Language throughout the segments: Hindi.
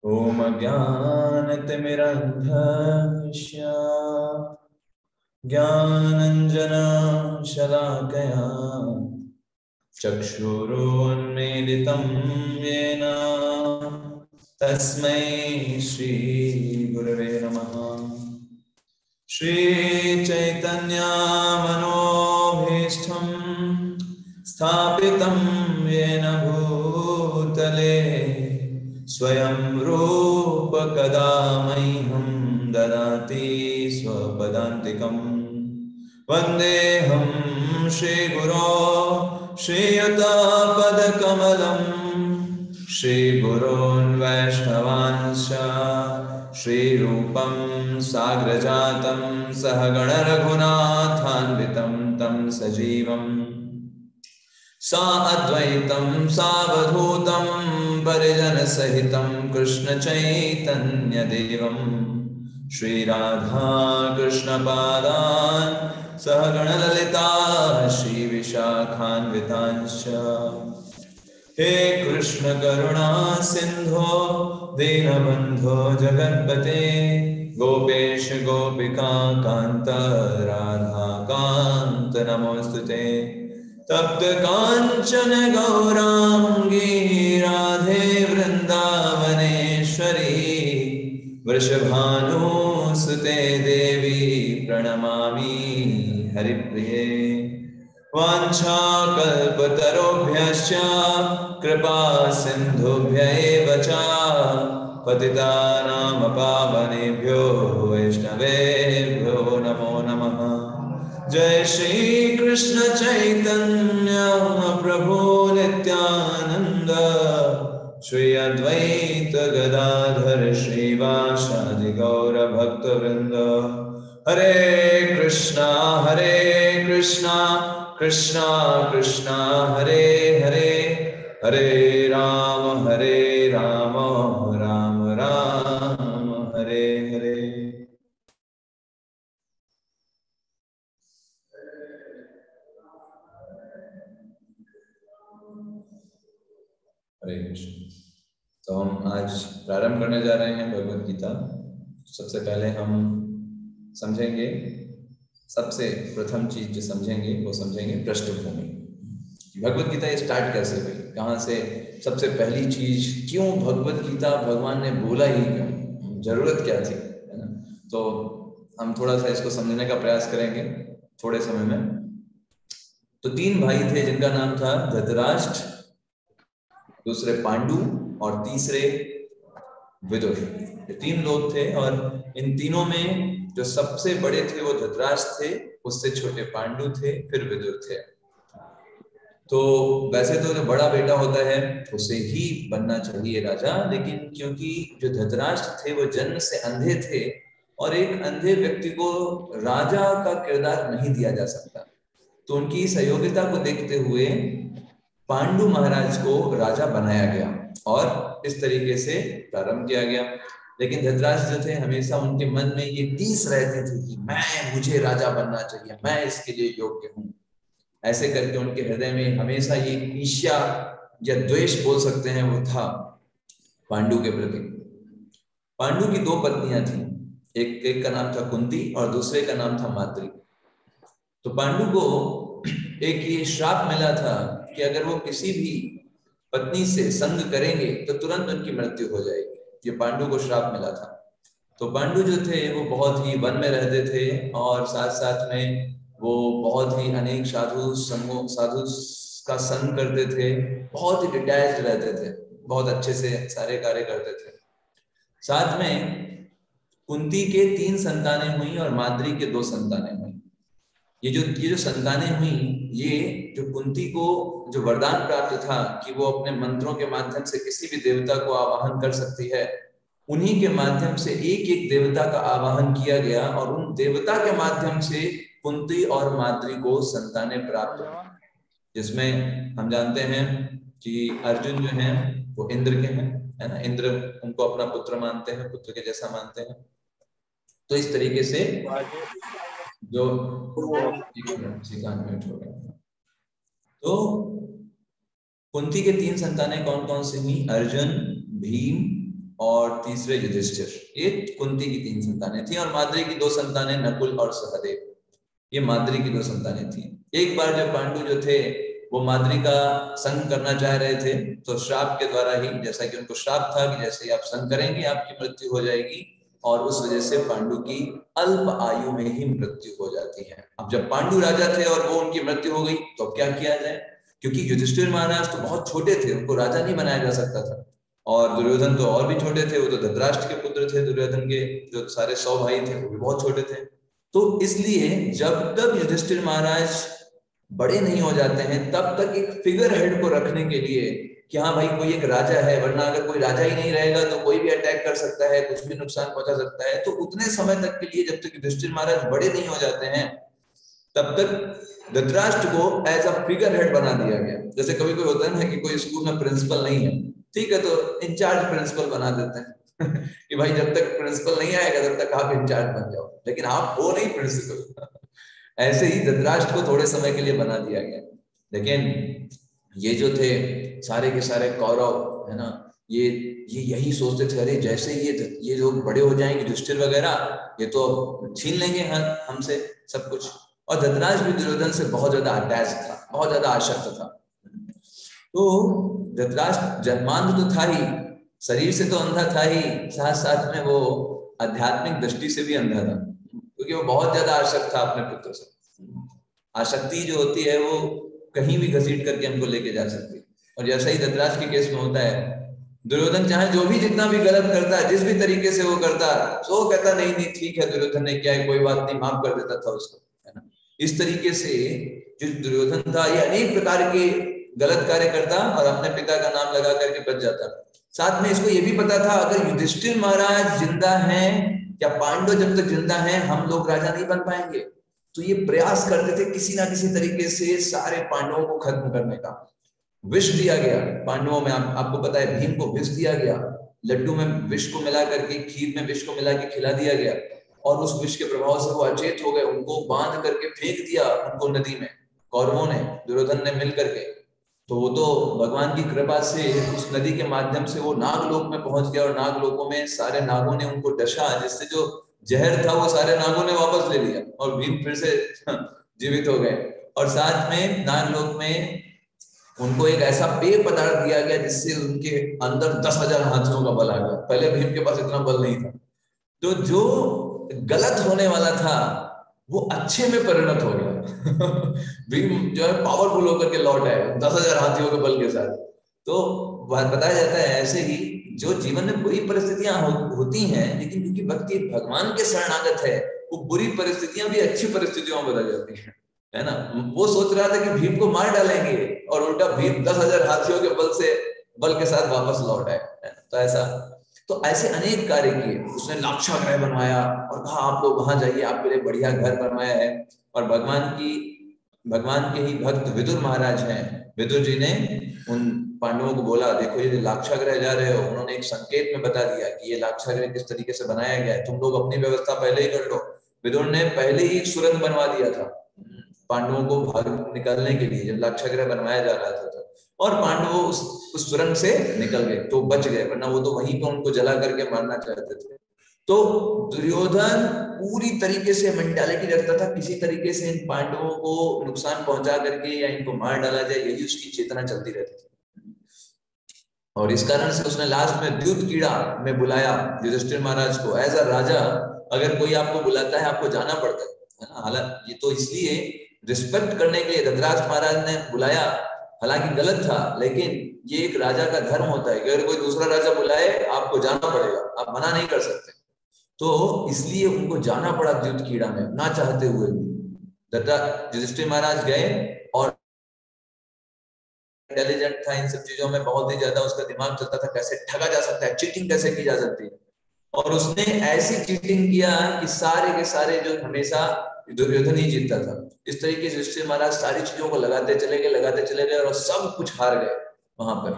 ॐ अज्ञानतिमिरन्धस्य ज्ञानञ्जनशलाकया चक्षुरुन्मीलितं येन तस्मै श्रीगुरवे नमः। श्रीचैतन्यमनोभीष्टं स्थापितं येन भूतले स्वयं रूप कदा मह्यं ददाति स्वपदान्तिकम्। वन्देऽहं श्रीगुरो श्रीयुतपदकमलं श्रीगुरोन् वैष्णवांश्च श्रीरूपं साग्रजातं सहगणरघुनाथान्वितं तं सजीवम् साद्वैतं सावधूतं परिजनसहितं कृष्णचैतन्यदेवं श्रीराधा कृष्णपादान् सहगणललिता श्रीविशाखान्वितांश्च। हे कृष्ण करुणा सिंधो दीनबंधो जगत्पते गोपेश गोपिका कांत राधा कांत नमोस्तुते। तप्त कांचन गौरांगी राधे वृंदावनेश्वरी वृषभानुसुते देवी प्रणमामि हरिप्रिये। वाञ्छाकल्पतरुभ्यश्च कृपा सिन्धुभ्यैव च पतितानां पावनेभ्यो वैष्णवेभ्यो नमो नमः। जय श्री कृष्ण चैतन्य प्रभु नित्यानंद श्री अद्वैत गदाधर श्रीवासादि गौर भक्तवृंद। हरे कृष्णा कृष्णा कृष्णा हरे हरे हरे राम राम राम हरे हरे। हरे कृष्ण। तो हम आज प्रारंभ करने जा रहे हैं भगवद गीता। सबसे पहले हम समझेंगे, सबसे प्रथम चीज जो समझेंगे वो समझेंगे पृष्ठभूमि। भगवद गीता स्टार्ट कैसे हुई, कहाँ से, सबसे पहली चीज क्यों भगवद गीता भगवान ने बोला ही क्यों, जरूरत क्या थी, है ना। तो हम थोड़ा सा इसको समझने का प्रयास करेंगे थोड़े समय में। तो तीन भाई थे जिनका नाम था धृतराष्ट्र, दूसरे पांडु और तीसरे विदुर। ये तीन लोग थे और इन तीनों में जो सबसे बड़े थे वो धृतराष्ट्र थे, उससे छोटे पांडु थे, फिर विदुर थे। तो वैसे तो जो बड़ा बेटा होता है उसे ही बनना चाहिए राजा, लेकिन क्योंकि जो धृतराष्ट्र थे वो जन्म से अंधे थे और एक अंधे व्यक्ति को राजा का किरदार नहीं दिया जा सकता, तो उनकी इस अयोग्यता को देखते हुए पांडु महाराज को राजा बनाया गया और इस तरीके से प्रारंभ किया गया। लेकिन धृतराष्ट्र जो थे हमेशा उनके मन में ये टीस रहती थी कि मुझे राजा बनना चाहिए, मैं इसके लिए योग्य हूँ। ऐसे करके उनके हृदय में हमेशा ये ईर्ष्या या द्वेष बोल सकते हैं वो था पांडु के प्रति। पांडु की दो पत्नियां थी, एक का नाम था कुंती और दूसरे का नाम था माद्री। तो पांडु को एक ये श्राप मिला था कि अगर वो किसी भी पत्नी से संग करेंगे तो तुरंत उनकी मृत्यु हो जाएगी। ये पांडु को श्राप मिला था। तो पांडु जो थे वो बहुत ही वन में रहते थे और साथ साथ में वो बहुत ही अनेक साधु का संग करते थे, बहुत ही डिटैच्ड रहते थे, बहुत अच्छे से सारे कार्य करते थे। साथ में कुंती के 3 संतानें हुई और माद्री के 2 संतानें हुई। ये जो संतानें हुई, ये जो कुंती को जो वरदान प्राप्त था कि वो अपने मंत्रों के माध्यम से किसी भी देवता को आवाहन कर सकती है, उन्हीं के माध्यम से एक एक देवता का आवाहन किया गया और उन देवता के माध्यम से कुंती और माद्री को संतानें प्राप्त हुई, जिसमें हम जानते हैं कि अर्जुन जो हैं वो इंद्र के हैं, है ना। इंद्र उनको अपना पुत्र मानते हैं, पुत्र के जैसा मानते हैं। तो इस तरीके से जो म्यूट हो गया। तो कुंती के 3 संतानें कौन कौन सी हुई? अर्जुन, भीम, और तीसरे युधिष्ठिर। ये कुंती की 3 संतानें थी और माद्री की 2 संतानें नकुल और सहदेव। ये माद्री की 2 संतानें थी। एक बार जब पांडु जो थे वो माद्री का संग करना चाह रहे थे तो श्राप के द्वारा ही, जैसा कि उनको श्राप था कि जैसे ही आप संग करेंगे आपकी मृत्यु हो जाएगी, और उस वजह से पांडु की अल्प आयु में ही मृत्यु हो जाती है। अब जब पांडु राजा थे और वो उनकी मृत्यु हो गई तो अब क्या किया जाए, क्योंकि युधिष्ठिर महाराज तो बहुत छोटे थे, उनको राजा नहीं बनाया जा सकता था, और दुर्योधन तो और भी छोटे थे, वो तो धृतराष्ट्र के पुत्र थे, दुर्योधन के जो सारे 100 भाई थे वो भी बहुत छोटे थे। तो इसलिए जब तक युधिष्ठिर महाराज बड़े नहीं हो जाते हैं तब तक एक फिगर हेड को रखने के लिए कि हाँ भाई कोई एक राजा है, वरना अगर कोई राजा ही नहीं रहेगा तो कोई भी अटैक कर सकता है, कुछ भी नुकसान पहुंचा सकता है। तो उतने समय तक के लिए जब तक युधिष्ठिर महाराज बड़े नहीं हो जाते हैं तब तक धृतराष्ट्र को एज अ फिगर हेड बना दिया गया। जैसे कभी कोई होता है ना कि कोई स्कूल में प्रिंसिपल नहीं है, ठीक है, तो इंचार्ज प्रिंसिपल बना देते हैं कि भाई जब तक प्रिंसिपल नहीं आएगा तब तक आप इंचार्ज बन जाओ, लेकिन आप हो नहीं प्रिंसिपल। ऐसे ही धृतराष्ट्र को थोड़े समय के लिए बना दिया गया। लेकिन ये जो थे सारे के सारे कौरव है ना, ये यही सोचते थे, अरे जैसे ये जो बड़े हो जाएंगे युधिष्ठिर वगैरह, ये तो छीन लेंगे हमसे सब कुछ। और धृतराष्ट्र भी दुर्योधन से बहुत ज्यादा अटैच था, बहुत ज्यादा आसक्त था। तो धृतराष्ट्र जन्मांध तो था ही, शरीर से तो अंधा था ही, साथ साथ में वो आध्यात्मिक दृष्टि से भी अंधा था, क्योंकि वो बहुत ज्यादा आसक्त था अपने पुत्र से। आसक्ति जो होती है वो कहीं भी घसीट करके हमको लेके जा सकती है। और जैसा ही धृतराष्ट्र के केस में होता है, दुर्योधन चाहे जो भी जितना भी गलत करता है, जिस भी तरीके से वो करता है, तो वो कहता नहीं नहीं ठीक है, दुर्योधन ने क्या है, कोई बात नहीं, माफ कर देता था उसको, है ना। इस तरीके से जो दुर्योधन था ये अनेक प्रकार के गलत कार्य करता और अपने पिता का नाम लगा करके बच जाता। साथ में इसको ये भी पता था अगर युधिष्ठिर महाराज जिंदा हैं या पांडव जब तक जिंदा हैं हम लोग राजा नहीं बन पाएंगे। तो ये प्रयास करते थे किसी ना किसी तरीके से सारे पांडवों को खत्म करने का। विष दिया गया पांडवों में, आपको पता है भीम को विष दिया गया, लड्डू में विष को मिला करके, खीर में विष को मिला के खिला दिया गया, और उस विष के प्रभाव से वो अचेत हो गए। उनको बांध करके फेंक दिया उनको नदी में, कौरवों ने, दुर्योधन ने मिल करके। तो वो तो भगवान की कृपा से उस नदी के माध्यम से वो नागलोक में पहुंच गया, और नागलोकों में सारे नागों ने उनको डसा, जिससे जो जहर था वो सारे नागों ने वापस ले लिया और भीम फिर से जीवित हो गए। और साथ में नागलोक में उनको एक ऐसा पेय पदार्थ दिया गया जिससे उनके अंदर 10,000 हाथियों का बल आ गया। पहले भीम के पास इतना बल नहीं था। तो जो गलत होने वाला था वो अच्छे में परिणत हो गया भीम जो है पावरफुल होकर के लौट आए 10,000 हाथियों के बल के साथ। तो बताया जाता है ऐसे ही जो जीवन में बुरी परिस्थितियां होती हैं, लेकिन क्योंकि व्यक्ति भगवान के शरणागत है, वो बुरी परिस्थितियां भी अच्छी परिस्थितियों में बदल जाती हैं, है ना। वो सोच रहा था कि भीम को मार डालेंगे और उल्टा भीम 10,000 हाथियों के बल के साथ वापस लौट आए। तो ऐसे अनेक कार्य किए। उसने लाक्षागृह बनवाया और कहा आप लोग वहां जाइए, आपके लिए बढ़िया घर बनवाया है। और भगवान के ही भक्त विदुर महाराज हैं, विदुर जी ने उन पांडवों को बोला देखो ये लाक्षागृह जा रहे हो, उन्होंने एक संकेत में बता दिया कि ये लाक्षागृह किस तरीके से बनाया गया है, तुम लोग अपनी व्यवस्था पहले ही कर लो। विदुर ने पहले ही सुरंग बनवा दिया था पांडवों को भाग निकलने के लिए, जब लाक्षागृह बनवाया जा रहा था तो। और पांडव उस सुरंग से निकल गए तो बच गए, वरना वो तो वहीं पे उनको जला करके मारना चाहते थे। तो दुर्योधन पूरी तरीके से मेंटालिटी रखता था किसी तरीके से इन पांडवों को नुकसान पहुंचा करके या इनको मार डाला जाए, यही उसकी चेतना चलती रहती थी। और इस कारण से उसने लास्ट में द्युत कीड़ा में बुलाया युधिष्ठिर महाराज को एज अ राजा। अगर कोई आपको बुलाता है आपको जाना पड़ता है ना। हालांकि ये तो इसलिए रिस्पेक्ट करने के लिए धृतराष्ट्र महाराज ने बुलाया, हालांकि गलत था, लेकिन ये एक राजा का धर्म होता है कि अगर कोई दूसरा राजा बुलाए आपको जाना पड़ेगा, आप मना नहीं कर सकते। तो इसलिए उनको जाना पड़ा द्युत कीड़ा में, ना चाहते हुए भी। युधिष्ठिर महाराज गए और इंटेलिजेंट था इन सब चीजों में, बहुत ही ज्यादा उसका दिमाग चलता था कैसे ठगा जा सकता है, चीटिंग कैसे की जा सकती है। और उसने ऐसी चीटिंग किया कि सारे के सारे जो हमेशा दुर्योधन ही जीतता था। इस तरीके से युधिष्ठिर महाराज सारी चीजों को लगाते चले गए और सब कुछ हार गए वहां पर।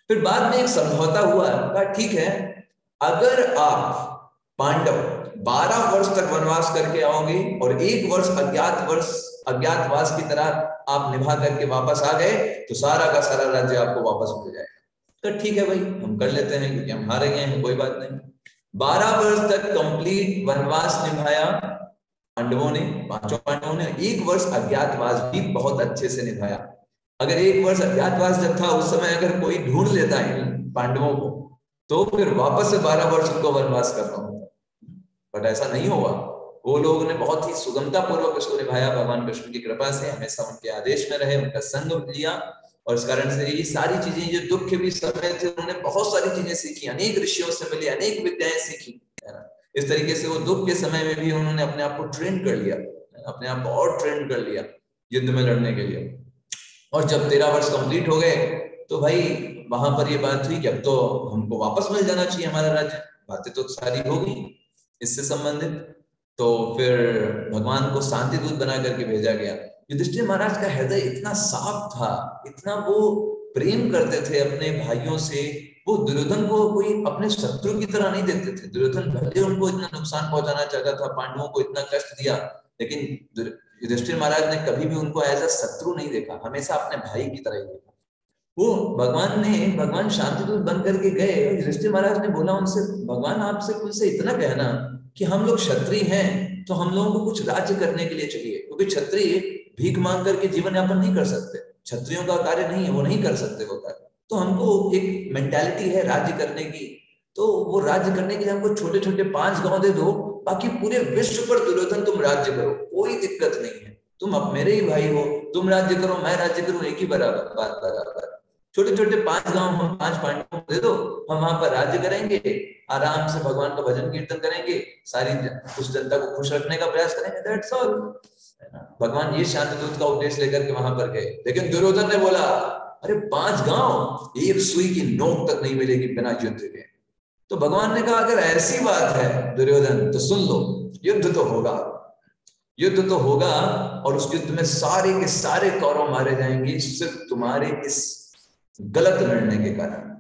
फिर बाद में एक समझौता हुआ, कहा ठीक है अगर आप पांडव 12 वर्ष तक वनवास करके आओगे और 1 वर्ष अज्ञातवास की तरह आप निभा करके वापस आ गए तो सारा का सारा राज्य आपको वापस मिल जाएगा। तो ठीक है भाई, हम कर लेते हैं क्योंकि हम हारे गए हैं, कोई बात नहीं। 12 वर्ष तक कंप्लीट वनवास निभाया पांडवों ने, पांचों पांडवों ने। 1 वर्ष अज्ञातवास भी बहुत अच्छे से निभाया। अगर 1 वर्ष अज्ञातवास जब था उस समय अगर कोई ढूंढ लेता है पांडवों को, तो फिर वापस से 12 वर्ष उनको वनवास करना होता, बट ऐसा नहीं हुआ। वो लोगों ने बहुत ही सुगमता पूर्वक इसको निभाया। भगवान कृष्ण की कृपा से हमेशा उनके आदेश में रहे, उनका संग लिया, और इस कारण से ये सारी चीजें, जो दुख के भी समय थे, उन्होंने बहुत सारी चीजें सीखी, अनेक ऋषियों से मिले, अनेक विद्याएं सीखी, है ना। इस तरीके से वो दुख के समय में भी उन्होंने अपने आप को ट्रेन कर लिया, अपने आप को और ट्रेन कर लिया युद्ध में लड़ने के लिए। और जब 13 वर्ष कंप्लीट हो गए तो भाई वहां पर ये बात हुई कि अब तो हमको वापस मिल जाना चाहिए हमारा राज्य। बातें तो सारी हो गई इससे संबंधित। तो फिर भगवान को शांति दूत बना करके भेजा गया। युधिष्ठिर महाराज का हृदय इतना साफ था, इतना वो प्रेम करते थे अपने भाइयों से, वो दुर्योधन को कोई अपने शत्रु की तरह नहीं देखते थे। दुर्योधन भले उनको इतना नुकसान पहुंचाना चाहता था, पांडवों को इतना कष्ट दिया, लेकिन युधिष्ठिर महाराज ने कभी भी उनको एज अ शत्रु नहीं देखा, हमेशा अपने भाई की तरह ही देखा। वो भगवान शांतिदूत बन करके गए। युधिष्ठिर महाराज ने बोला उनसे, भगवान आपसे उनसे इतना कहना कि हम लोग क्षत्रिय हैं, तो हम लोगों को कुछ राज्य करने के लिए चाहिए, क्योंकि क्षत्रिय भीख मांग करके जीवन यापन नहीं कर सकते, क्षत्रियों का कार्य नहीं है, वो नहीं कर सकते वो कार्य। तो हमको एक मेंटालिटी है राज्य करने की, तो वो राज्य करने के लिए हमको छोटे छोटे 5 गांव दे दो, बाकी पूरे विश्व पर दुर्योधन तुम राज्य करो, कोई दिक्कत नहीं है, तुम अब मेरे ही भाई हो, तुम राज्य करो मैं राज्य करूं, एक ही बराबर बात बराबर। छोटे छोटे 5 गांव हम 5 पांडवों को दे दो, हम वहां पर राज्य करेंगे, आराम से भगवान का भजन कीर्तन करेंगे, सारी उस जनता को खुश रखने का प्रयास करेंगे, दैट्स ऑल। भगवान ये शांतिदूत का उपदेश लेकर के वहां पर गए। लेकिन दुर्योधन ने बोला, अरे 5 गांव, एक सुई की नोक तक नहीं मिलेगी बिना युद्ध के। तो भगवान ने कहा, अगर ऐसी बात है दुर्योधन तो सुन लो, युद्ध तो होगा, युद्ध तो होगा, और उस युद्ध में सारे के सारे कौरव मारे जाएंगे, सिर्फ तुम्हारे इस गलत निर्णय के कारण।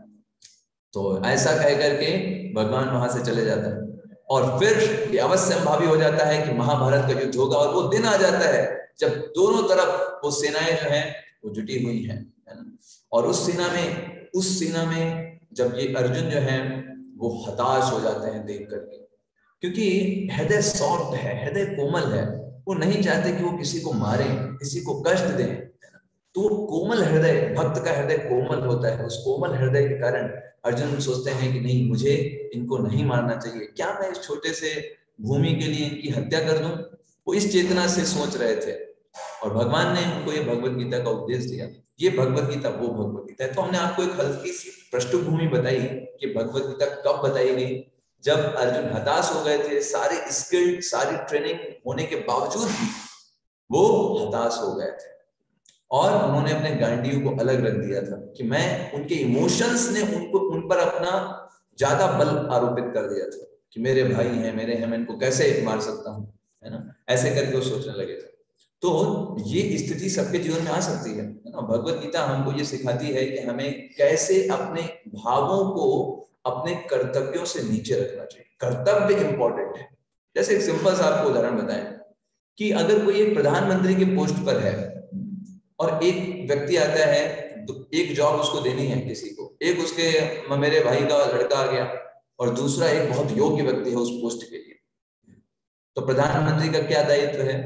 तो ऐसा कह करके भगवान वहां से चले जाते हैं, और फिर ये अवश्य संभावी हो जाता है कि महाभारत का युद्ध होगा, और वो दिन आ जाता है जब दोनों तरफ वो सेनाएं जो हैं वो जुटी हुई हैं, है ना। और उस सेना में जब ये अर्जुन जो है वो हताश हो जाते हैं देख करके, क्योंकि हृदय सॉफ्ट है, हृदय कोमल है, वो नहीं चाहते कि वो किसी को मारे, किसी को कष्ट दें। तो कोमल हृदय, भक्त का हृदय कोमल होता है, उस कोमल हृदय के कारण अर्जुन सोचते हैं कि नहीं, मुझे इनको नहीं मारना चाहिए, क्या मैं इस छोटे से भूमि के लिए इनकी हत्या कर दूं। वो इस चेतना से सोच रहे थे, और भगवान ने उनको ये भगवत गीता का उपदेश दिया। ये भगवत गीता वो भगवत गीता है। तो हमने आपको एक हल्की सी पृष्ठभूमि बताई कि भगवत गीता कब बताई गई, जब अर्जुन हताश हो गए थे, सारे स्किल, सारी ट्रेनिंग होने के बावजूद भी वो हताश हो गए थे, और उन्होंने अपने गांडीव को अलग रख दिया था कि मैं, उनके इमोशंस ने उन पर अपना ज्यादा बल आरोपित कर दिया था कि मेरे भाई हैं, मेरे हैं, मैं इनको कैसे मार सकता हूं, है ना, ऐसे करके वो सोचने लगे थे। तो ये स्थिति सबके जीवन में आ सकती है ना। भगवत गीता हमको ये सिखाती है कि हमें कैसे अपने भावों को अपने कर्तव्यों से नीचे रखना चाहिए। कर्तव्य इंपॉर्टेंट है। जैसे एक सिंपल सा आपको उदाहरण बताएं कि अगर कोई एक प्रधानमंत्री के पोस्ट पर है, और एक व्यक्ति आता है, एक जॉब उसको देनी है किसी को, एक उसके मेरे भाई का लड़का आ गया, और दूसरा एक बहुत योग्य व्यक्ति है उस पोस्ट के लिए, तो प्रधानमंत्री का क्या दायित्व है,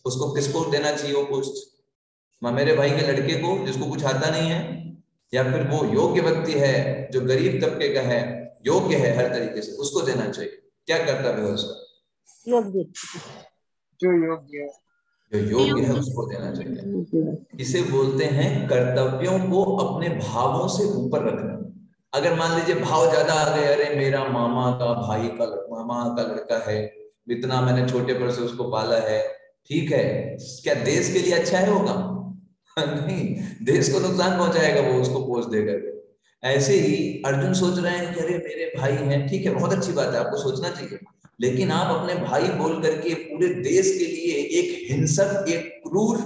उसको किसको देना चाहिए वो पोस्ट? मेरे भाई के लड़के को जिसको कुछ आता नहीं है, या फिर वो योग्य व्यक्ति है जो गरीब तबके का है, योग्य है हर तरीके से, उसको देना चाहिए? क्या कर्तव्य है उसका? योग्य, जो योग्य है उसको देना चाहिए। इसे बोलते हैं कर्तव्यों को अपने भावों से ऊपर रखना। अगर मान लीजिए भाव ज्यादा आ गए, अरे मेरा मामा का भाई का मामा का लड़का है, इतना मैंने छोटे पर से उसको पाला है, ठीक है, क्या देश के लिए अच्छा है होगा? नहीं, देश को नुकसान पहुंचाएगा वो उसको पोस्ट देकर। ऐसे ही अर्जुन सोच रहे हैं कि अरे मेरे भाई हैं, ठीक है, बहुत अच्छी बात है, आपको सोचना चाहिए, लेकिन आप अपने भाई बोल करके पूरे देश के लिए एक हिंसक, एक क्रूर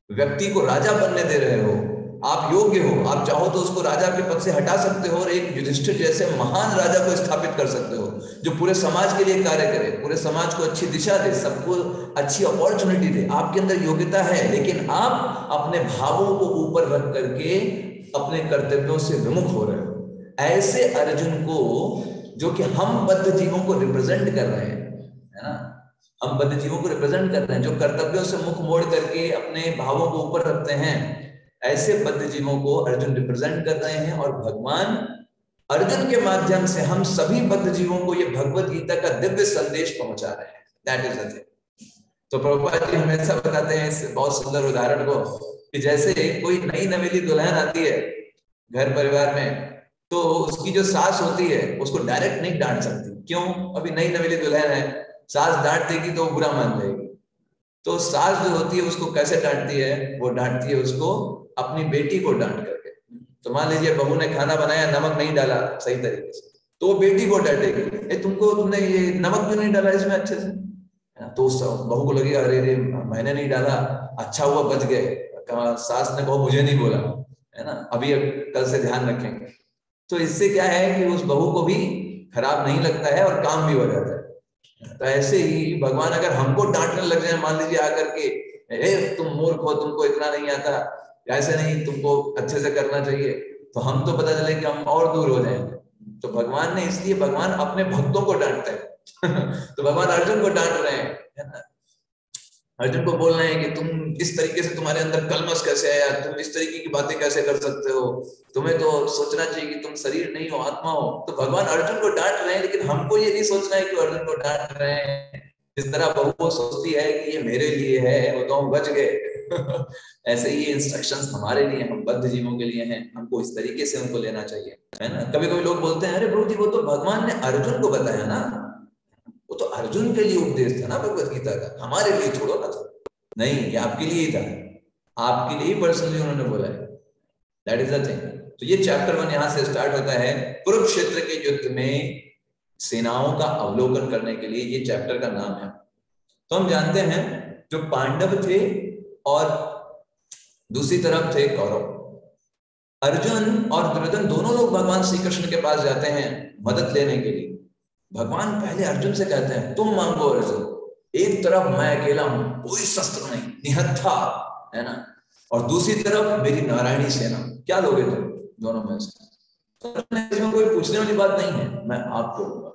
व्यक्ति को राजा बनने दे रहे हो। आप योग्य हो, आप चाहो तो उसको राजा के पद से हटा सकते हो, और एक युधिष्ठिर जैसे महान राजा को स्थापित कर सकते हो, जो पूरे समाज के लिए कार्य करे, पूरे समाज को अच्छी दिशा दे, सबको अच्छी अपॉर्चुनिटी दे। आपके अंदर योग्यता है, लेकिन आप अपने भावों को ऊपर रख करके अपने कर्तव्यों से विमुख हो रहे हो। ऐसे अर्जुन को जो कि हम बद्ध जीवों को रिप्रेजेंट कर रहे हैं, है ना, हम बद्ध जीवों को रिप्रेजेंट कर रहे हैं, जो कर्तव्यों से मुख मोड़ करके अपने भावों को ऊपर रखते हैं, ऐसे बद्ध जीवों को अर्जुन रिप्रेजेंट कर रहे हैं। और भगवान अर्जुन के माध्यम से हम सभी बद्ध जीवों को ये भगवत गीता का दिव्य संदेश पहुंचा रहे हैं। That is the thing. तो प्रभुपाद जी हमेशा बताते हैं इस बहुत सुंदर उदाहरण को कि जैसे कोई नई नवेली दुल्हन आती है घर परिवार में, तो उसकी जो सास होती है उसको डायरेक्ट नहीं डांट सकती। क्यों? अभी नई नवेली दुल्हन है, सास डांट देगी तो बुरा मान जाएगी। तो सास जो होती है उसको कैसे डांटती है? वो डांटती है उसको अपनी बेटी को डांट करके। तो मान लीजिए बहू ने खाना बनाया, नमक नहीं डाला सही तरीके से, तो वो बेटी को डांटेगी, तुमने ये नमक क्यों नहीं डाला इसमें अच्छे से? तो बहू को लगेगा अरे रे मैंने नहीं डाला, अच्छा हुआ बच गए, कहा सास ने कहा मुझे नहीं बोला, है ना, अभी कल से ध्यान रखेंगे। तो इससे क्या है कि उस बहू को भी खराब नहीं लगता है और काम भी हो जाता है। तो ऐसे ही भगवान अगर हमको डांटने लग जाए, मान लीजिए आकर के, ए तुम मूर्ख हो, तुमको इतना नहीं आता, ऐसे नहीं, तुमको अच्छे से करना चाहिए, तो हम तो पता चले कि हम और दूर हो जाएंगे। तो भगवान ने, इसलिए भगवान अपने भक्तों को डांटते हैं। तो भगवान अर्जुन को डांट रहे हैं, है ना, अर्जुन को बोल रहे हैं कि तुम इस तरीके से, तुम्हारे अंदर कलमश कैसे आया, तुम इस तरीके की बातें कैसे कर सकते हो, तुम्हें तो सोचना चाहिए कि तुम शरीर नहीं हो आत्मा हो। तो भगवान अर्जुन को डांट रहे हैं, लेकिन हमको ये नहीं सोचना है कि अर्जुन को डांट रहे हैं जिस तरह बहू सोचती है कि ये मेरे लिए है, वो तो हम बच गए। ऐसे ही इंस्ट्रक्शंस हमारे लिए, हम बद्ध जीवों के लिए हैं, हमको इस तरीके से उनको लेना चाहिए, है ना। कभी कभी लोग बोलते हैं अरे प्रभु जी वो तो भगवान ने अर्जुन को बताया ना, वो तो अर्जुन के लिए उपदेश था ना भगवत गीता का, हमारे लिए छोड़ो ना था। नहीं, ये आपके लिए ही था, आपके लिए ही पर्सनली उन्होंने बोला है। That is the thing. तो ये चैप्टर 1 यहां से स्टार्ट होता है। कुरुक्षेत्र के युद्ध में सेनाओं का अवलोकन करने के लिए ये चैप्टर का नाम है। तो हम जानते हैं जो पांडव थे और दूसरी तरफ थे कौरव। अर्जुन और दुर्योधन दोनों लोग भगवान श्री कृष्ण के पास जाते हैं मदद लेने के लिए। भगवान पहले अर्जुन से कहते हैं तुम मांगो अर्जुन, एक तरफ मैं अकेला हूं, कोई शस्त्र नहीं, निहत्था, है ना, और दूसरी तरफ मेरी नारायणी सेना, क्या लोगे तुम दोनों में से? तो इसमें कोई पूछने वाली बात नहीं है, मैं आपको दूंगा।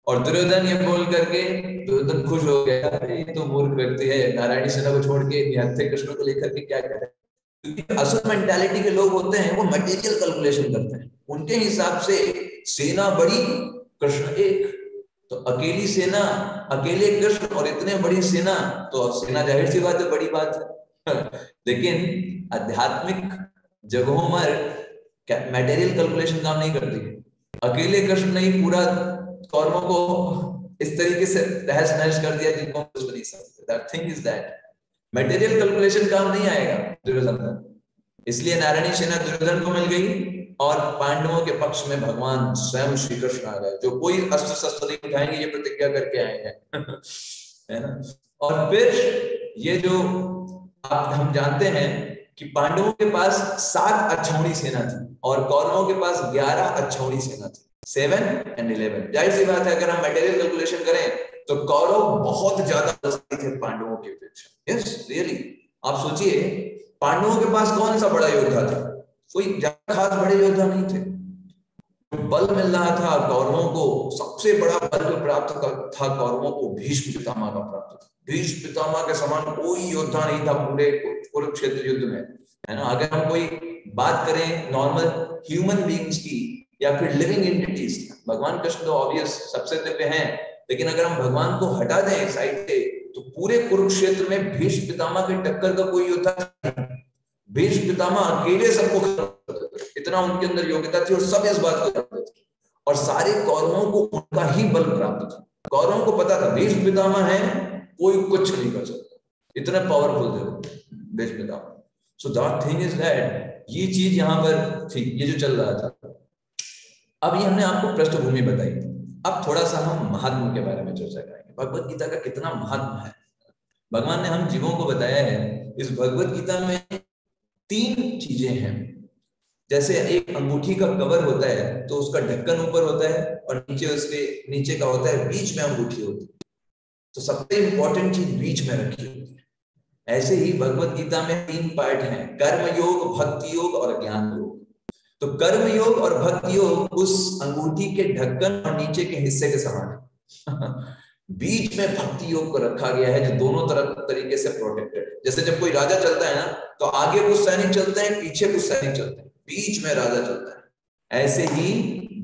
और दुर्योधन ये बोल करके, दुर्योधन खुश हो गया, अरे तो मूर्ख व्यक्ति है, नारायणी सेना को छोड़ के निहत्थे कृष्ण को लेकर के क्या करे। क्योंकि असुर मेंटालिटी के लोग होते हैं, वो मटेरियल कैलकुलेशन करते हैं, उनके हिसाब से सेना बड़ी, कृष्ण एक। तो अकेली सेना, अकेले कृष्ण और इतने बड़ी सेना, तो सेना जाहिर सी बात है बड़ी बात है। लेकिन आध्यात्मिक जगहों में मटेरियल कैलकुलेशन काम नहीं करती। अकेले कृष्ण ने ही पूरा कौरवों को इस तरीके से तहस नहस कर दिया जिनको कुछ नहीं सकते। That thing is that material calculation काम नहीं आएगा दुर्योधन का। इसलिए नारायणी सेना दुर्योधन को मिल गई और पांडवों के पक्ष में भगवान स्वयं श्री कृष्ण आ गए, जो कोई अस्त्र शस्त्र नहीं उठाएंगे ये प्रतिज्ञा करके आए हैं। है ना। और फिर ये जो हम जानते हैं कि पांडवों के पास 7 अक्षौणी सेना थी और कौरवों के पास 11 अक्षौणी सेना थी, 7 and 11। जाहिर सी बात है अगर हम मटेरियल कैलकुलेशन करें तो कौरव बहुत ज्यादा थे पांडवों की अपेक्षा। यस रियली, आप सोचिए पांडवों के पास कौन सा बड़ा योद्धा था? कोई ज्यादा खास बड़े योद्धा नहीं थे। बल मिल रहा था कौरवों को, सबसे बड़ा बल जो प्राप्त था कौरवों को भीष्म पितामह का प्राप्त था। भीष्म पितामह के समान कोई योद्धा नहीं था पूरे कुरुक्षेत्र युद्ध में, है ना। अगर हम कोई बात करें नॉर्मल ह्यूमन बीइंग्स की या फिर लिविंग एंटिटीज, भगवान कृष्ण तो ऑब्वियस सबसे दिव्य हैं, लेकिन अगर हम भगवान को हटा दें साइड से तो पूरे कुरुक्षेत्र में भीष्म पितामह की टक्कर का कोई योद्धा नहीं। भीष्म पितामह अकेले सबको, इतना उनके अंदर योग्यता थी और सब इस बात को जानते थे। और सारे कौरवों को उनका ही बल प्राप्त था। कौरवों को पता था भीष्म पितामह है, कोई कुछ नहीं कर सकता, इतने पावरफुल थे Bhishma Pitamah. So that thing is that, ये चीज यहाँ पर थी, ये जो चल रहा था। अब ये हमने आपको पृष्ठभूमि बताई, अब थोड़ा सा हम महात्म के बारे में चर्चा करेंगे। भगवत गीता का कितना महात्म है, भगवान ने हम जीवों को बताया है। इस भगवत गीता में 3 चीजें हैं। जैसे एक अंगूठी का कवर होता है तो उसका ढक्कन ऊपर होता है और नीचे उसके नीचे का होता है, बीच में अंगूठी होती है, तो सबसे इंपॉर्टेंट चीज बीच में रखी होती है। ऐसे ही भगवत गीता में 3 पार्ट हैं, कर्म योग, भक्ति योग और ज्ञान योग। तो कर्म योग और भक्ति योग उस अंगूठी के ढक्कन और नीचे के हिस्से के समान है। बीच में भक्ति योग को रखा गया है जो दोनों तरफ तरीके से प्रोटेक्टेड है। जैसे जब कोई राजा चलता है ना, तो आगे कुछ सैनिक चलते हैं, पीछे कुछ सैनिक चलते हैं, बीच में राजा चलता है। ऐसे ही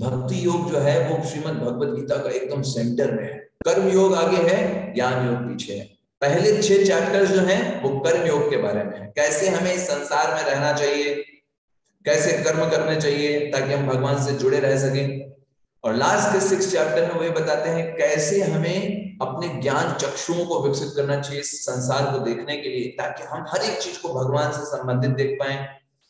भक्ति योग जो है वो श्रीमद् भगवत गीता का एकदम सेंटर में है। कर्म योग आगे है, ज्ञान योग पीछे है। पहले 6 चैप्टर्स जो हैं वो कर्म योग के बारे में है, कैसे हमें इस संसार में रहना चाहिए, कैसे कर्म करने चाहिए ताकि हम भगवान से जुड़े रह सकें। और लास्ट के 6 चैप्टर में वही बताते हैं कैसे हमें अपने ज्ञान चक्षुओं को विकसित करना चाहिए इस संसार को देखने के लिए, ताकि हम हर एक चीज को भगवान से संबंधित देख पाए,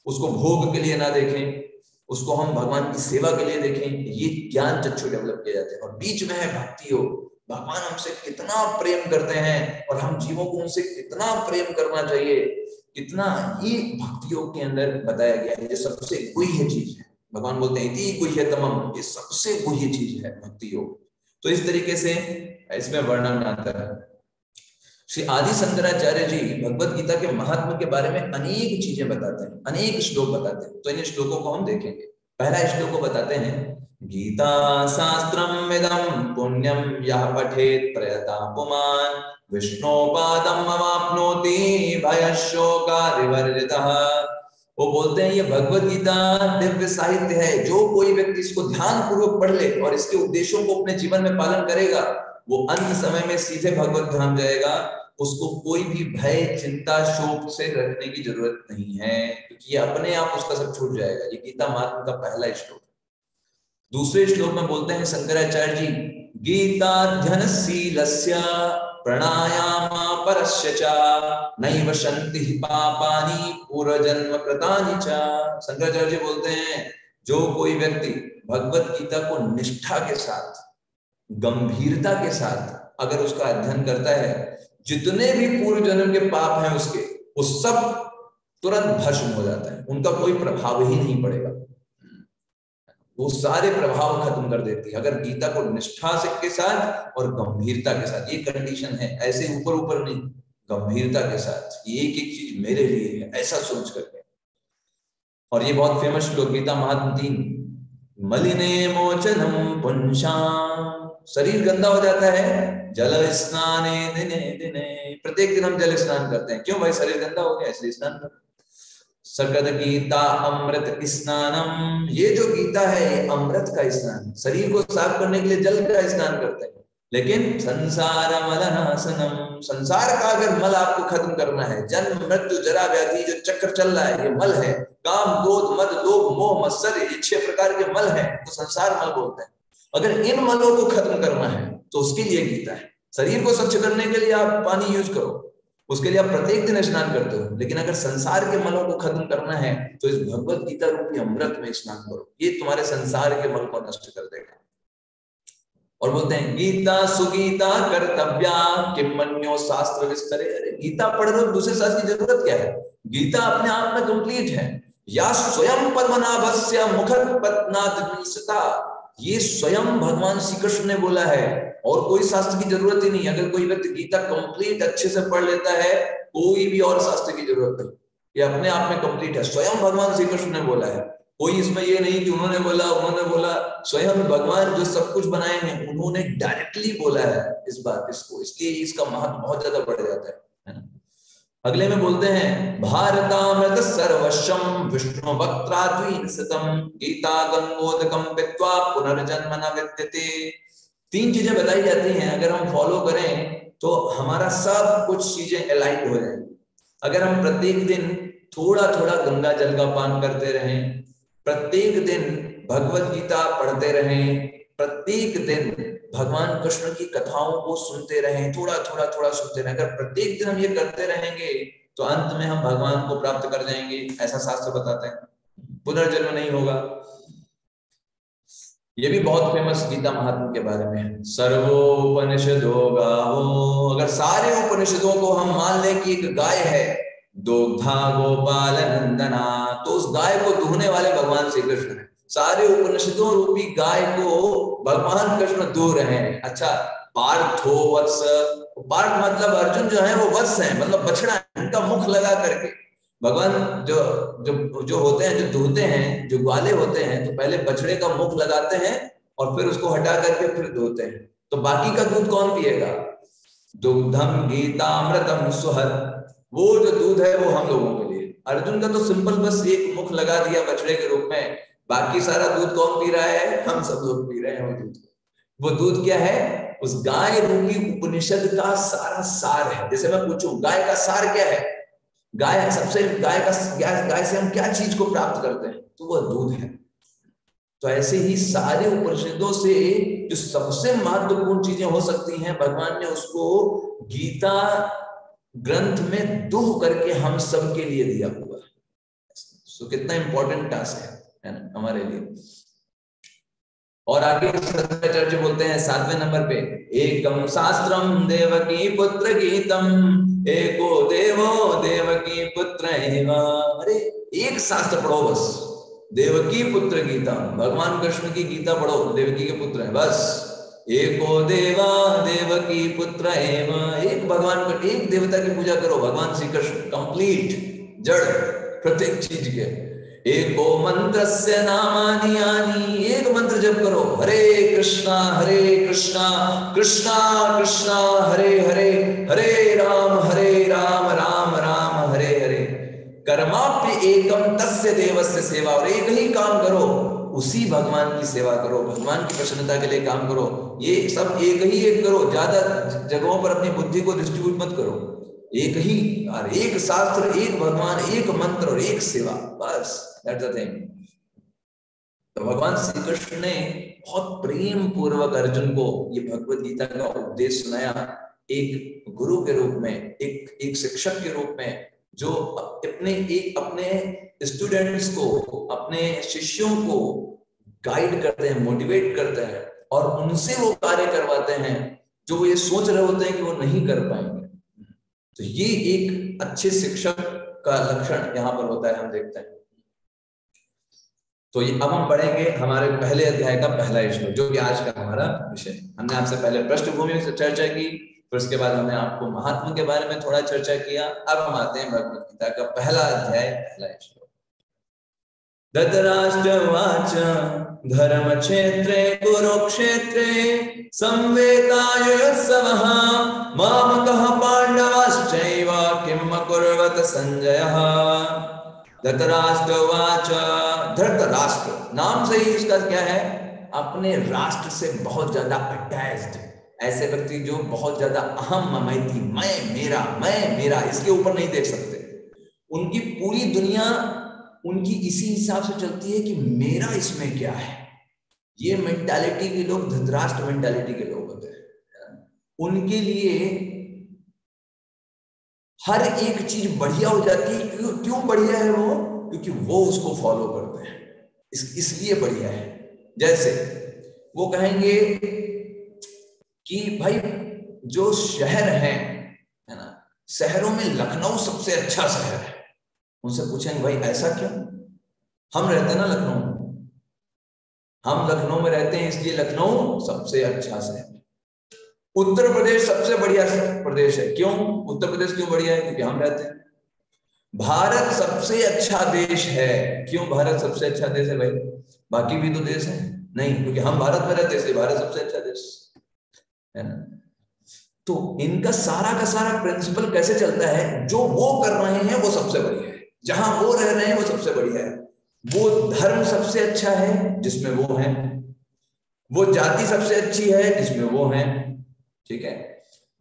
उसको भोग के लिए ना देखें, उसको हम भगवान की सेवा के लिए देखें। ये ज्ञान चक्षु डेवलप किए जाते हैं। और बीच में है भक्ति योग, भगवान हमसे कितना प्रेम करते हैं और हम जीवों को उनसे कितना प्रेम करना चाहिए, कितना, ये भक्ति योग के अंदर बताया गया है। ये सबसे गुह्य चीज है। भगवान बोलते हैं इति गुह्यतमम, ये सबसे गुह्य चीज है भक्ति योग। तो इस तरीके से इसमें वर्णन आता है। श्री आदि शंकराचार्य जी भगवत गीता के महात्म के बारे में अनेक चीजें बताते हैं, अनेक श्लोक बताते हैं। तो इन श्लोकों को हम देखेंगे। पहला श्लोक को बताते हैं, गीता शास्त्रम इदं पुण्यम यः पठेत् प्रयतापुमान् विष्णोपादम अवाप्नोति भयशोकादिवर्जितः। वो बोलते हैं ये भगवत गीता दिव्य साहित्य है, जो कोई व्यक्ति इसको ध्यान पूर्वक पढ़ ले और इसके उपदेशों को अपने जीवन में पालन करेगा, वो अंत समय में सीधे भगवत धाम जाएगा। उसको कोई भी भय, चिंता, शोक से रखने की जरूरत नहीं है, क्योंकि ये अपने आप उसका सब छूट जाएगा। ये गीता महात्म का पहला श्लोक। दूसरे श्लोक में बोलते हैं शंकराचार्य जी, गीताध्ययनशीलस्य प्राणायामा परस्य च नैव शान्ति पापानि पूर्वजन्म कृतानि च। शंकराचार्य जी बोलते हैं जो कोई व्यक्ति भगवत गीता को निष्ठा के साथ, गंभीरता के साथ अगर उसका अध्ययन करता है, जितने भी पूर्व जन्म के पाप हैं उसके, वो सब तुरंत भस्म हो जाता है, उनका कोई प्रभाव ही नहीं पड़ेगा, वो सारे प्रभाव खत्म कर देती है अगर गीता को निष्ठा के साथ और गंभीरता के साथ। ये कंडीशन है, ऐसे ऊपर ऊपर नहीं, गंभीरता के साथ, ये एक एक चीज मेरे लिए है ऐसा सोच करके। और ये बहुत फेमस श्लोक गीता महात्म 3, मलिने मोचनम पुंसाम, शरीर गंदा हो जाता है, जल स्नाने दिने दिने, प्रत्येक दिन हम जल स्नान करते हैं। क्यों भाई, शरीर गंदा हो गया इसलिए स्नान करते हैं। सकद गीता अमृत स्नानम, ये जो गीता है ये अमृत का स्नान, शरीर को साफ करने के लिए जल का स्नान करते हैं। लेकिन संसार मलनाशनम, संसार का अगर मल आपको खत्म करना है, जन्म मृत्यु जरा व्याधि जो चक्र चल रहा है ये मल है, काम क्रोध मद लोभ मोह मत्सर, ये 6 प्रकार के मल हैं, तो संसार मल बोलते हैं। अगर इन मलों को खत्म करना है तो उसके लिए गीता है। शरीर को स्वच्छ करने के लिए आप पानी यूज करो, उसके लिए आप प्रत्येक दिन स्नान करते हो, लेकिन अगर संसार के मलों को खत्म करना है तो इस भगवत गीता रूपी अमृत में स्नान करो, ये तुम्हारे संसार के मल को नष्ट कर देगा। और बोलते हैं गीता सुगीता कर्तव्या किम मन्यो शास्त्र विस्तरे। अरे गीता पढ़ रहे हो, दूसरे शास्त्र की जरूरत क्या है? गीता अपने आप में कंप्लीट है। या स्वयं पद्मनाभस्य मुखपत्नाद्विषता, ये स्वयं भगवान श्री कृष्ण ने बोला है और कोई शास्त्र की जरूरत ही नहीं। अगर कोई व्यक्ति गीता कंप्लीट अच्छे से पढ़ लेता है, कोई भी और शास्त्र की जरूरत नहीं, ये अपने आप में कंप्लीट है। स्वयं भगवान श्री कृष्ण ने बोला है, कोई इसमें ये नहीं कि उन्होंने बोला, स्वयं भगवान जो सब कुछ बनाए हैं उन्होंने डायरेक्टली बोला है इस बात इसको, इसलिए इसका महत्व बहुत ज्यादा बढ़ जाता है ना। अगले में बोलते हैं भारतामृत सर्वस्वम विष्णु वक्त्राद्वीन सतम गीता गंगोदकम पित्वा पुनर्जन्म न विद्यते। 3 चीजें बताई जाती हैं, अगर हम फॉलो करें तो हमारा सब कुछ चीजें अलाइंड हो जाएंगी। अगर हम प्रत्येक दिन थोड़ा थोड़ा गंगा जल का पान करते रहें, प्रत्येक दिन भगवत गीता पढ़ते रहें, प्रत्येक दिन भगवान कृष्ण की कथाओं को सुनते रहें, थोड़ा थोड़ा सुनते रहें, अगर प्रत्येक दिन हम ये करते रहेंगे तो अंत में हम भगवान को प्राप्त कर जाएंगे, ऐसा शास्त्र बताते हैं। पुनर्जन्म नहीं होगा। ये भी बहुत फेमस गीता महात्म के बारे में है। सर्वोपनिषदो गावो, अगर सारे उपनिषदों को हम मान लें कि एक गाय है, दोग्धा गोपाल नंदना, तो उस गाय को दुहने वाले भगवान श्री कृष्ण है। सारे उपनिषदों रूपी गाय को भगवान कृष्ण दुह रहे हैं। अच्छा, पार्थो वत्स, पार्थ मतलब अर्जुन जो है वो वत्स है, मतलब बछड़ा है, उनका मुख लगा करके भगवान जो जो जो होते हैं, जो दूहते हैं, जो ग्वाले होते हैं, तो पहले बछड़े का मुख लगाते हैं और फिर उसको हटा करके फिर धोते हैं। तो बाकी का दूध कौन पिएगा? दुग्धम गीतामृतम सुहर, वो जो दूध है वो हम लोगों के लिए। अर्जुन का तो सिंपल बस एक मुख लगा दिया बछड़े के रूप में, बाकी सारा दूध कौन पी रहा है? हम सब लोग पी रहे हैं वो दूध। वो दूध क्या है? उस गाय रूपी उपनिषद का सारा सार है। जैसे मैं पूछूं गाय का सार क्या है? गाय सबसे गाय से हम क्या चीज को प्राप्त करते हैं? तो वह दूध है। तो ऐसे ही सारे उपनिषदों से जो सबसे महत्वपूर्ण चीजें हो सकती हैं, भगवान ने उसको गीता ग्रंथ में दुह करके हम सब के लिए दिया हुआ है। सो कितना इंपॉर्टेंट टास्क है ना हमारे लिए। और आगे सत्याचार्य बोलते हैं 7वें नंबर पे, एकम शास्त्रम देवकी पुत्र गीतम एको देवो देवकी पुत्र एव। अरे एक शास्त्र पढ़ो बस, देवकी पुत्र गीता, भगवान कृष्ण की गीता पढ़ो, देवकी के पुत्र है बस। एको देवा देवकी पुत्र एव, एक भगवान का, एक देवता की पूजा करो, भगवान श्री कृष्ण कंप्लीट जड़ प्रत्येक चीज के। एको मंत्रस्य नामानि यानि, एक मंत्र जप करो, हरे कृष्णा कृष्णा कृष्णा हरे हरे, हरे राम राम राम हरे हरे। कर्माप्य एकम तस्य देवस्य सेवा, और एक ही काम करो, उसी भगवान की सेवा करो, भगवान की प्रसन्नता के लिए काम करो। ये सब एक करो, ज्यादा जगहों पर अपनी बुद्धि को डिस्ट्रीब्यूट मत करो। एक ही, और एक शास्त्र, एक भगवान, एक मंत्र और एक सेवा, बस दैट्स द थिंग। तो भगवान श्री कृष्ण ने बहुत प्रेम पूर्वक अर्जुन को ये भगवत गीता का उपदेश सुनाया, एक गुरु के रूप में, एक शिक्षक के रूप में, जो अपने स्टूडेंट्स को, अपने शिष्यों को गाइड करते हैं, मोटिवेट करते हैं, और उनसे वो कार्य करवाते हैं जो वो ये सोच रहे होते हैं कि वो नहीं कर पाएंगे। तो ये एक अच्छे शिक्षक का लक्षण यहाँ पर होता है, हम देखते हैं। तो ये अब हम पढ़ेंगे हमारे पहले अध्याय का पहला श्लोक, जो कि आज का हमारा विषय। हमने आपसे पहले पृष्ठभूमि से चर्चा की, फिर उसके बाद हमने आपको महात्मा के बारे में थोड़ा चर्चा किया। अब हम आते हैं भगवत गीता का पहला अध्याय, पहला श्लोक। धृतराष्ट्रवाच धर्म क्षेत्रे कुरुक्षेत्रे संवेदायुत्सवः मामकः पांडवश्चैव किम अकुर्वत संजयः। धृतराष्ट्रवाच, धृतराष्ट्र नाम से ही इसका क्या है? अपने राष्ट्र से बहुत ज्यादा अटैच्ड, ऐसे व्यक्ति जो बहुत ज्यादा अहम ममैती, मैं मेरा इसके ऊपर नहीं देख सकते। उनकी पूरी दुनिया उनकी इसी हिसाब से चलती है कि मेरा इसमें क्या है। ये मेंटालिटी के लोग धृतराष्ट्र मेंटालिटी के लोग होते हैं। उनके लिए हर एक चीज बढ़िया हो जाती है। क्यों बढ़िया है वो? क्योंकि वो उसको फॉलो करते हैं, इसलिए बढ़िया है। जैसे वो कहेंगे कि भाई जो शहर है ना, शहरों में लखनऊ सबसे अच्छा शहर है। उनसे पूछेंगे भाई ऐसा क्यों? हम रहते हैं ना लखनऊ में, हम लखनऊ में रहते हैं इसलिए लखनऊ सबसे अच्छा शहर है। उत्तर प्रदेश सबसे बढ़िया प्रदेश है। क्यों उत्तर प्रदेश क्यों बढ़िया है? क्योंकि हम रहते हैं। भारत सबसे अच्छा देश है। क्यों भारत सबसे अच्छा देश है भाई? बाकी भी तो देश है नहीं, क्योंकि हम भारत में रहते हैं इसलिए भारत सबसे अच्छा देश है ना। तो इनका सारा का सारा प्रिंसिपल कैसे चलता है? जो वो कर रहे हैं वो सबसे बढ़िया है, जहां वो रह रहे हैं वो सबसे बढ़िया है, वो धर्म सबसे अच्छा है जिसमें वो है, वो जाति सबसे अच्छी है जिसमें वो है, ठीक है,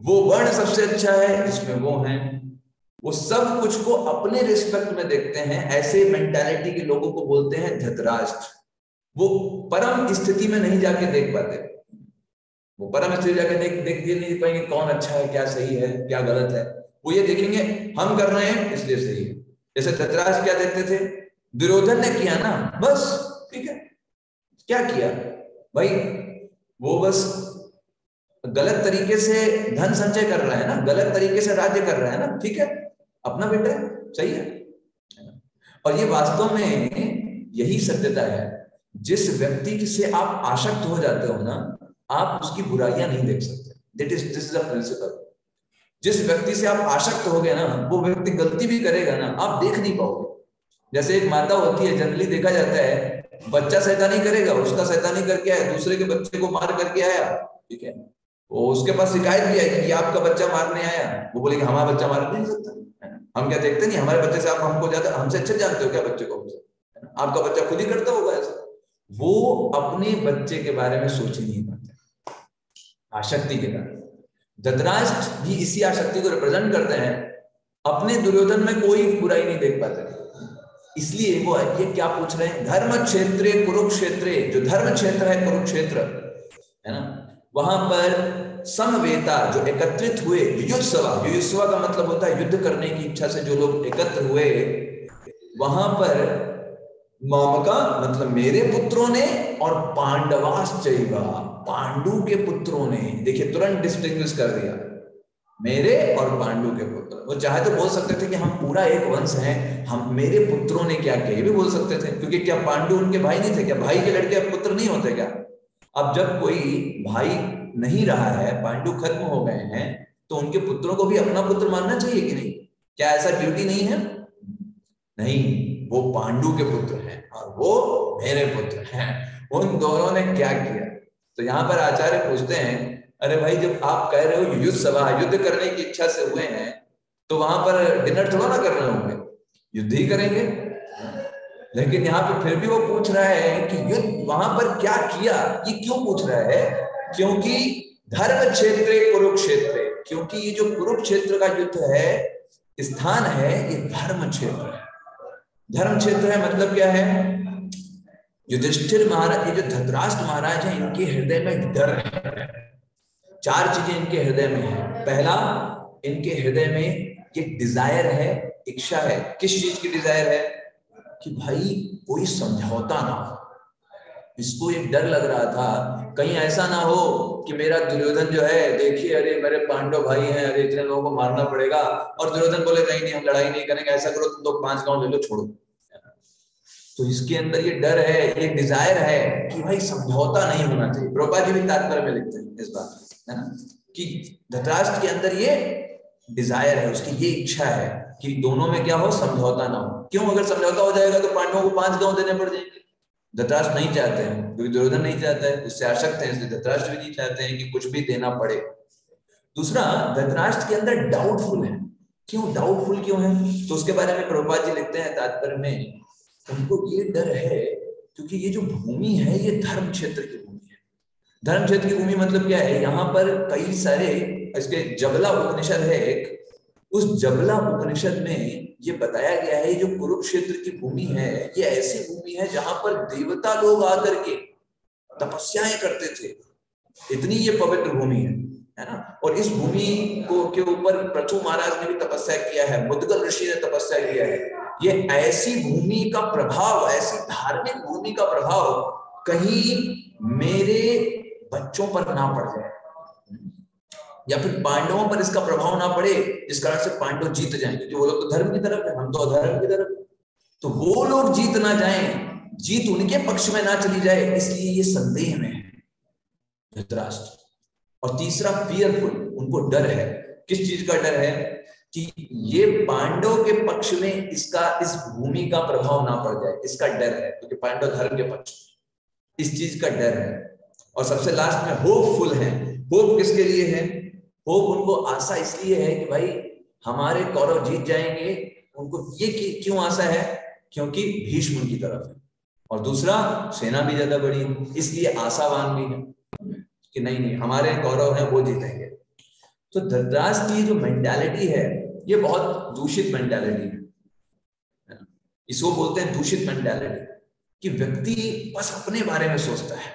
वो वर्ण सबसे अच्छा है जिसमें वो है। वो सब कुछ को अपने रिस्पेक्ट में देखते हैं। ऐसे मेंटालिटी के लोगों को बोलते हैं धृतराष्ट्र। वो परम स्थिति में नहीं जाके देख पाते, वो परम स्थिति जाके देख नहीं पाएंगे कौन अच्छा है, क्या सही है, क्या गलत है। वो ये देखेंगे हम कर रहे हैं इसलिए सही है। जैसे धृतराष्ट्र क्या देखते थे? दुर्योधन ने किया ना, बस ठीक है। क्या किया भाई? वो बस गलत तरीके से धन संचय कर रहा है ना, गलत तरीके से राज्य कर रहा है ना, ठीक है, अपना बेटा है, सही है। और ये वास्तव में यही सत्यता है। जिस व्यक्ति से आप आसक्त हो जाते हो ना, आप उसकी बुराइयां नहीं देख सकते। This is a principle. जिस व्यक्ति से आप आसक्त हो गए ना, वो व्यक्ति गलती भी करेगा ना, आप देख नहीं पाओगे। जैसे एक माता होती है, जनरली देखा जाता है, बच्चा शैतानी करेगा, उसका शैतानी करके आया, दूसरे के बच्चे को मार करके आया, ठीक है, वो उसके पास शिकायत भी आई कि आपका बच्चा मारने आया, वो बोले कि हमारा बच्चा मार नहीं सकता। हम क्या देखते नहीं, हमारे बच्चे से आप हमको ज्यादा, हमसे अच्छे जानते हो क्या बच्चे को? आपका बच्चा खुद ही करता होगा ऐसा। वो अपने बच्चे के बारे में सोच ही नहीं पाते, आसक्ति के कारण। धृतराष्ट्र भी इसी आसक्ति को रिप्रेजेंट करते हैं। अपने दुर्योधन में कोई बुराई नहीं देख पाते, इसलिए वो ये क्या पूछ रहे हैं, धर्म क्षेत्रे कुरुक्षेत्रे, जो धर्म क्षेत्र है कुरुक्षेत्र है ना, वहां पर समवेता जो एकत्रित हुए, युयुत्सवा, युयुत्सवा का मतलब होता है युद्ध करने की इच्छा से जो लोग एकत्र हुए, वहां पर मामका मतलब मेरे पुत्रों ने, और पांडवाश्चैव, पांडु के पुत्रों ने। देखिए तुरंत डिस्टिंग्विश कर दिया, मेरे और पांडु के पुत्र। वो चाहे तो बोल सकते थे कि हम पूरा एक वंश हैं, हम मेरे पुत्रों ने क्या किया, ये भी बोल सकते थे, क्योंकि क्या पांडु उनके भाई नहीं थे क्या? भाई के लड़के अब पुत्र नहीं होते क्या? अब जब कोई भाई नहीं रहा है, पांडु खत्म हो गए हैं, तो उनके पुत्रों को भी अपना पुत्र मानना चाहिए कि नहीं? क्या ऐसा ड्यूटी नहीं है? नहीं, वो पांडु के पुत्र हैं और वो मेरे पुत्र हैं। उन दोनों ने क्या किया? तो यहाँ पर आचार्य पूछते हैं, अरे भाई जब आप कह रहे हो युद्ध सभा, युद्ध करने की इच्छा से हुए हैं, तो वहां पर डिनर थोड़ा ना कर रहे होंगे, युद्ध ही करेंगे। लेकिन यहाँ पे फिर भी वो पूछ रहा है कि युद्ध वहां पर क्या किया, ये क्यों पूछ रहा है? क्योंकि धर्म क्षेत्रे कुरुक्षेत्र, क्योंकि ये जो कुरुक्षेत्र का युद्ध है, स्थान है, ये धर्म क्षेत्र है। धर्म क्षेत्र है मतलब क्या है? युधिष्ठिर महाराज, ये जो धृतराष्ट्र महाराज है, इनके हृदय में डर है। चार चीजें इनके हृदय में है। पहला, इनके हृदय में ये डिजायर है, इच्छा है। किस चीज की डिजायर है? कि भाई कोई समझौता ना हो। इसको एक डर लग रहा था, कहीं ऐसा ना हो कि मेरा दुर्योधन जो है, देखिए अरे मेरे पांडव भाई हैं, अरे इतने लोगों को मारना पड़ेगा, और दुर्योधन बोले नहीं नहीं हम लड़ाई नहीं करेंगे, ऐसा करो तुम लोग 5 गांव ले लो, छोड़ो। तो इसके अंदर ये डर है, ये डिजायर है कि भाई समझौता नहीं होना चाहिए। प्रभुपाद जी भी तात्पर्य में लिखते हैं इस बात है ना, कि धृतराष्ट्र के अंदर ये डिजायर है, उसकी ये इच्छा है कि दोनों में क्या हो, समझौता ना हो। क्यों? अगर समझौता हो जाएगा तो पांडवों को 5 गांव देने पड़ जाएंगे। धृतराष्ट्र नहीं चाहते हैं, क्योंकि दुर्योधन नहीं चाहता है, उससे आसक्त है, इसलिए धृतराष्ट्र भी नहीं चाहते हैं कि कुछ भी देना पड़े। दूसरा, धृतराष्ट्र के अंदर डाउटफुल है। क्यों डाउटफुल क्यों है? तो उसके बारे में प्रभुपाद जी लिखते हैं तात्पर्य में, उनको ये डर है क्योंकि ये जो भूमि है, ये धर्म क्षेत्र की भूमि है। धर्म क्षेत्र की भूमि मतलब क्या है? यहाँ पर कई सारे, इसके जबला उपनिषद है एक, उस जबला उपनिषद में ये बताया गया है, जो कुरुक्षेत्र की भूमि है, ये ऐसी भूमि है जहां पर देवता लोग आकर के तपस्याएं करते थे। इतनी ये पवित्र भूमि है ना। और इस भूमि को के ऊपर पृथु महाराज ने भी तपस्या किया है, मुद्गल ऋषि ने तपस्या किया है। ये ऐसी भूमि का प्रभाव, ऐसी धार्मिक भूमि का प्रभाव कहीं मेरे बच्चों पर ना पड़ जाए, या फिर पांडवों पर इसका प्रभाव ना पड़े, जिस कारण से पांडव जीत जाएं, क्योंकि वो लोग तो धर्म की तरफ है, हम तो अधर्म की तरफ। तो वो लोग जीत ना जाएं, जीत उनके पक्ष में ना चली जाए, इसलिए ये संदेह में है धृतराष्ट्र। और तीसरा, फियरफुल, उनको डर है। किस चीज का डर है? कि ये पांडव के पक्ष में इसका, इस भूमि का प्रभाव ना पड़ जाए, इसका डर है, क्योंकि पांडव धर्म के पक्ष, इस चीज का डर है। और सबसे लास्ट में होपफुल है। होप किसके लिए है? होप उनको आशा इसलिए है कि भाई हमारे कौरव जीत जाएंगे। उनको ये क्यों आशा है? क्योंकि भीष्म उनकी तरफ है, और दूसरा सेना भी ज्यादा बड़ी है, इसलिए आशावान भी है कि नहीं नहीं हमारे कौरव हैं, वो जीतेंगे। तो धृतराष्ट्र की जो मेंटालिटी है, ये बहुत दूषित मेंटालिटी है। इसको बोलते हैं दूषित मेंटालिटी, कि व्यक्ति बस अपने बारे में सोचता है,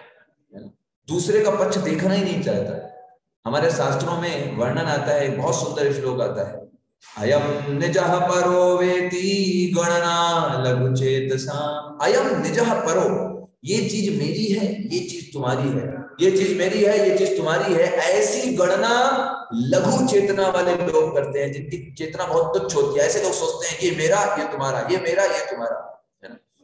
दूसरे का पक्ष देखना ही नहीं चाहता। हमारे शास्त्रों में वर्णन आता है, बहुत सुंदर श्लोक आता है, अयम निजः परो वेति गणना लघु चेतसाम। अयम निजः परो, ये चीज मेरी है, ये चीज तुम्हारी है, ये चीज मेरी है, ये चीज तुम्हारी है, ऐसी गणना लघु चेतना वाले लोग करते हैं, जिनकी चेतना बहुत तुच्छ होती है। ऐसे लोग सोचते हैं ये मेरा, ये तुम्हारा, ये मेरा, ये तुम्हारा।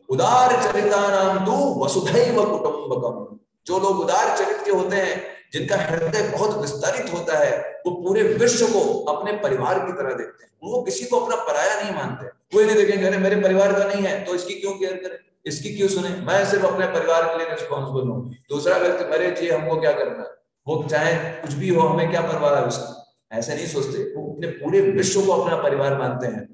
उदार चरितानां तु वसुधैव कुटुंबकम। जो लोग उदार चरित्र के होते हैं, जिनका हृदय बहुत विस्तारित होता है, वो पूरे विश्व को अपने परिवार की तरह देखते हैं। वो किसी को अपना पराया नहीं मानते। कोई नहीं देखेंगे अरे मेरे परिवार का नहीं है तो इसकी क्यों केयर करें, इसकी क्यों सुने, मैं सिर्फ अपने परिवार के लिए रिस्पॉन्सिबल हूँ, दूसरा व्यक्ति मरे जी हमको क्या करना है, वो चाहे कुछ भी हो हमें क्या परवाह है उसका। ऐसे नहीं सोचते, वो अपने पूरे विश्व को अपना परिवार मानते हैं।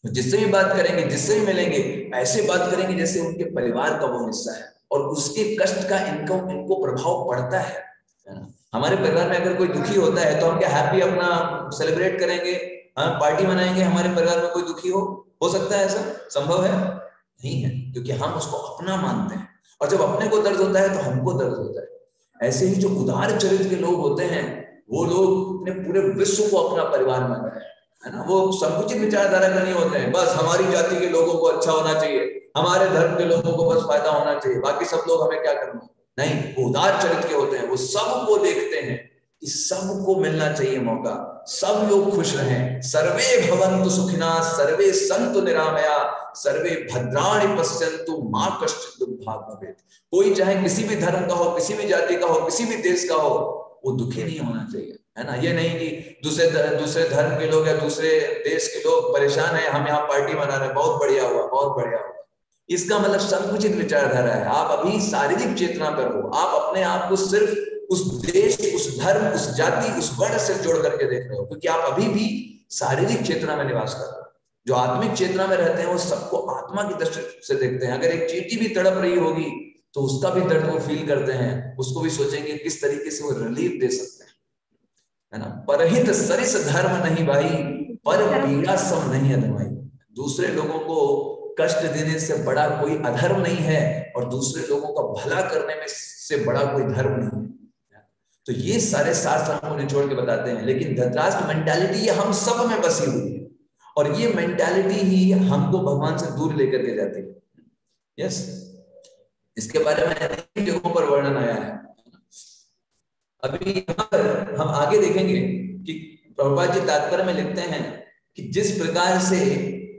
जिससे भी बात करेंगे, जिससे भी मिलेंगे, ऐसे बात करेंगे जैसे उनके परिवार का वो हिस्सा है, और उसके कष्ट का इनको प्रभाव पड़ता है ना। हमारे परिवार में अगर कोई दुखी होता है तो हम क्या हैप्पी अपना सेलिब्रेट करेंगे, हम पार्टी मनाएंगे, हमारे परिवार में कोई दुखी हो सकता है? ऐसा संभव है? नहीं है, क्योंकि हम उसको अपना मानते हैं, और जब अपने को दर्द होता है तो हमको दर्द होता है। ऐसे ही जो उदार चरित्र के लोग होते हैं, वो लोग अपने पूरे विश्व को अपना परिवार मान रहे हैं, है ना। वो संकुचित विचारधारा का नहीं होते हैं, बस हमारी जाति के लोगों को अच्छा होना चाहिए, हमारे धर्म के लोगों को बस फायदा होना चाहिए, बाकी सब लोग हमें क्या करना। नहीं, वो उदार चरित्र के होते हैं, वो सबको देखते हैं कि सबको मिलना चाहिए मौका, सब लोग खुश रहें। सर्वे भवन्तु सुखिनः सर्वे सन्तु निरामया सर्वे भद्राणि पश्यन्तु मा कश्चित् दुर्भाग् भवेत्। कोई चाहे किसी भी धर्म का हो, किसी भी जाति का हो, किसी भी देश का हो, वो दुखी नहीं होना चाहिए, है ना। ये नहीं कि दूसरे धर्म के लोग या दूसरे देश के लोग परेशान है, हम यहाँ पार्टी मना रहे हैं, बहुत बढ़िया हुआ, बहुत बढ़िया हुआ। इसका मतलब संकुचित विचारधारा है। आप अभी शारीरिक चेतना पर हो, आप अपने आप को सिर्फ उस देश, उस धर्म, उस जाति, उस वर्ण से जोड़ करके देख रहे हो, क्योंकि आप अभी भी शारीरिक चेतना में निवास कर रहे हो। जो आत्मिक चेतना में रहते हैं वो सबको आत्मा की दृष्टि से देखते हैं। अगर एक चींटी भी तड़प रही होगी तो उसका भी दर्द वो फील करते हैं, उसको भी सोचेंगे किस तरीके से वो रिलीफ दे सकते हैं, है ना। परहित सरिस धर्म नहीं भाई, पर पीड़ा सम नहीं अधमाई। दूसरे लोगों को कष्ट देने से बड़ा कोई अधर्म नहीं है, और दूसरे लोगों का भला करने में से बड़ा कोई धर्म नहीं है। तो ये सारे शास्त्र हमको निचोड़ के बताते हैं। लेकिन धृतराष्ट्र मेंटालिटी ये हम सब में बसी हुई है, और ये मेंटालिटी ही हमको भगवान से दूर लेकर के जाती है। यस, इसके बारे में अनेक जगहों पर वर्णन आया है। अभी यहाँ पर हम आगे देखेंगे कि प्रभुपाद जी तात्पर्य में लिखते हैं कि जिस प्रकार से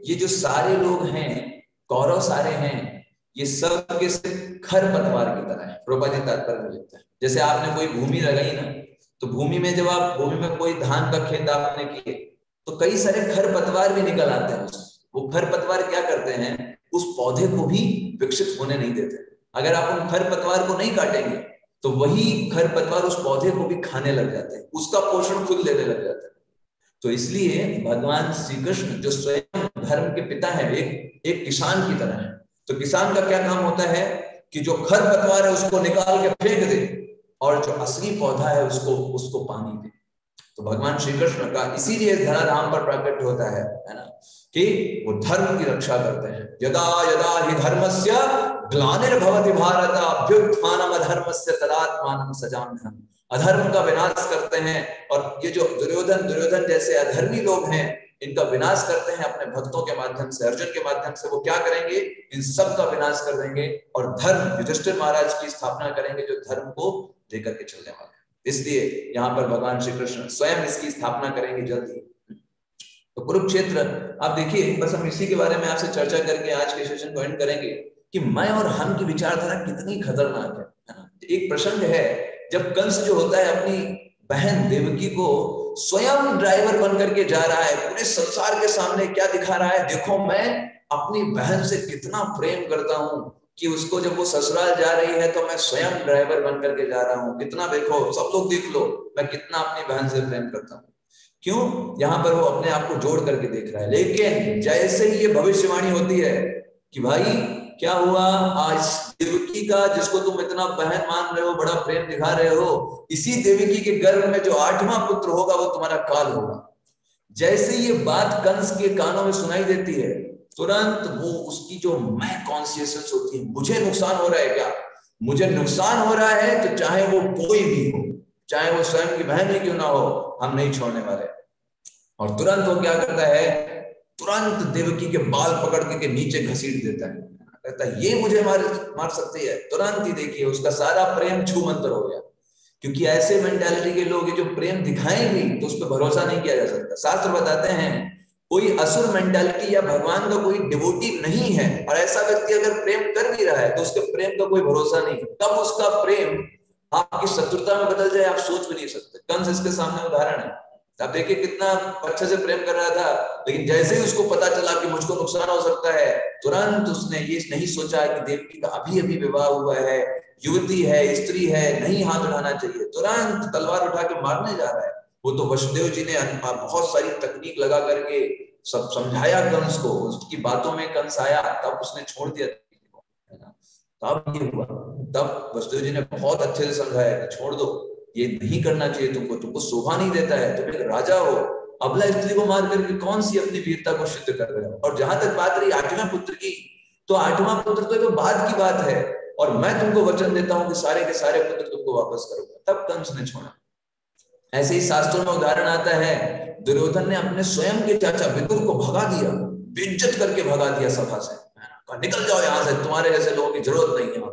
ये जो सारे लोग हैं, कौरव सारे हैं, ये सब के सिर्फ खरपतवार की तरह है। प्रभुपाद जी तात्पर्य में लिखते हैं, जैसे आपने कोई भूमि लगाई ना, तो भूमि में जब आप भूमि में कोई धान का खेत आपने किए तो कई सारे खरपतवार भी निकल आते हैं उसमें। वो खरपतवार क्या करते हैं, उस पौधे को भी विकसित होने नहीं देते। अगर आप उन खरपतवार को नहीं काटेंगे तो वही खरपतवार उस पौधे को भी खाने लग जाते हैं, उसका पोषण खुद लेने लग जाते हैं। तो इसलिए भगवान श्री कृष्ण जो स्वयं धर्म के पिता है, एक किसान की तरह है। तो किसान का क्या काम होता है कि जो खरपतवार है उसको निकाल के फेंक दे, और जो असली पौधा है उसको पानी दे। तो भगवान श्री कृष्ण का इसीलिए धराधाम पर प्राकट्य होता है ना, कि वो धर्म की रक्षा करते हैं। यदा यदा हि धर्मस्य ग्लानिर्भवति भारत अभ्युत्थानम् अधर्मस्य तदात्मानं सजाम्यहम्। अधर्म का विनाश करते हैं, और ये जो दुर्योधन जैसे अधर्मी लोग हैं, इनका विनाश करते हैं अपने भक्तों के माध्यम से, अर्जुन के माध्यम से। वो क्या करेंगे, इन सब का विनाश कर देंगे और धर्म युधिष्ठिर महाराज की स्थापना करेंगे, जो धर्म को लेकर के चलने वाले हैं। इसलिए यहाँ पर भगवान श्री कृष्ण स्वयं इसकी स्थापना करेंगे जल्दी। तो कुरुक्षेत्र आप देखिए, बस हम इसी के बारे में आपसे चर्चा करके आज के सेशन को एंड करेंगे कि मैं और हम की विचारधारा कितनी खतरनाक है ना। एक प्रसंग है जब कंस जो होता है अपनी बहन देवकी को स्वयं ड्राइवर बन करके जा रहा है, पूरे संसार के सामने क्या दिखा रहा है, देखो मैं अपनी बहन से कितना प्रेम करता हूं, कि उसको जब वो ससुराल जा रही है तो मैं स्वयं ड्राइवर बन करके जा रहा हूं, कितना देखो, सब लोग देख लो मैं कितना अपनी बहन से प्रेम करता हूं। क्यों? यहाँ पर वो अपने आप को जोड़ करके देख रहा है। लेकिन जैसे ही ये भविष्यवाणी होती है कि भाई क्या हुआ, आज देवकी का जिसको तुम इतना बहन मान रहे हो, बड़ा प्रेम दिखा रहे हो, इसी देवकी के गर्भ में जो 8वां पुत्र होगा वो तुम्हारा काल होगा। जैसे ये बात कंस के कानों में सुनाई देती है, तुरंत वो उसकी जो मैं कॉन्शियसनेस होती है, मुझे नुकसान हो रहा है क्या, मुझे नुकसान हो रहा है, तो चाहे वो कोई भी हो, चाहे वो स्वयं की बहन ही क्यों ना हो, हम नहीं छोड़ने वाले। और तुरंत वो क्या करता है, तुरंत देवकी के बाल पकड़ के नीचे घसीट देता है, कहता है ये मुझे मार सकती है। तुरंत ही देखिए उसका सारा प्रेम छू मंतर हो गया। क्योंकि ऐसे मेंटालिटी के लोग जो प्रेम दिखाएंगे तो उस पर भरोसा नहीं किया जा सकता। शास्त्र बताते हैं कोई असुर मेंटालिटी या भगवान का कोई डिवोटी नहीं है, और ऐसा व्यक्ति अगर प्रेम कर भी रहा है तो उसके प्रेम का कोई भरोसा नहीं। तब उसका प्रेम आपकी शत्रुता में बदल जाए, आप सोच भी नहीं सकते। कंस इसके सामने उदाहरण है। आप देखिए कितना अच्छे से प्रेम कर रहा था, लेकिन जैसे ही उसको पता चला कि मुझको नुकसान हो सकता है, तुरंत उसने ये नहीं सोचा कि देवकी का अभी अभी विवाह हुआ है, युवती है, स्त्री है, नहीं हाथ उठाना चाहिए, तुरंत तलवार उठा के मारने जा रहा है। वो तो वसुदेव जी ने बहुत सारी तकनीक लगा करके सब समझाया कंस को, उसकी बातों में कंस आया, तब उसने छोड़ दिया, है ना। तब ये हुआ, तब वसुदेव जी ने बहुत अच्छे से समझाया कि छोड़ दो, ये नहीं करना चाहिए तुमको, तुमको शोभा नहीं देता है, तुम एक राजा हो, अबला स्त्री को मार करके कौन सी अपनी वीरता को सिद्ध कर रहे हो। और जहां तक बात रही 8वें पुत्र की, तो 8वां पुत्र तो बाद की बात है, और मैं तुमको वचन देता हूं कि सारे के सारे पुत्र तुमको वापस करूंगा। तब कंस ने छोड़ा। ऐसे ही शास्त्रों में उदाहरण आता है, दुर्योधन ने अपने स्वयं के चाचा विदुर को भगा दिया, बेइज्जत करके भगा दिया सभा से, निकल जाओ यहां से, तुम्हारे जैसे लोगों की जरूरत नहीं है।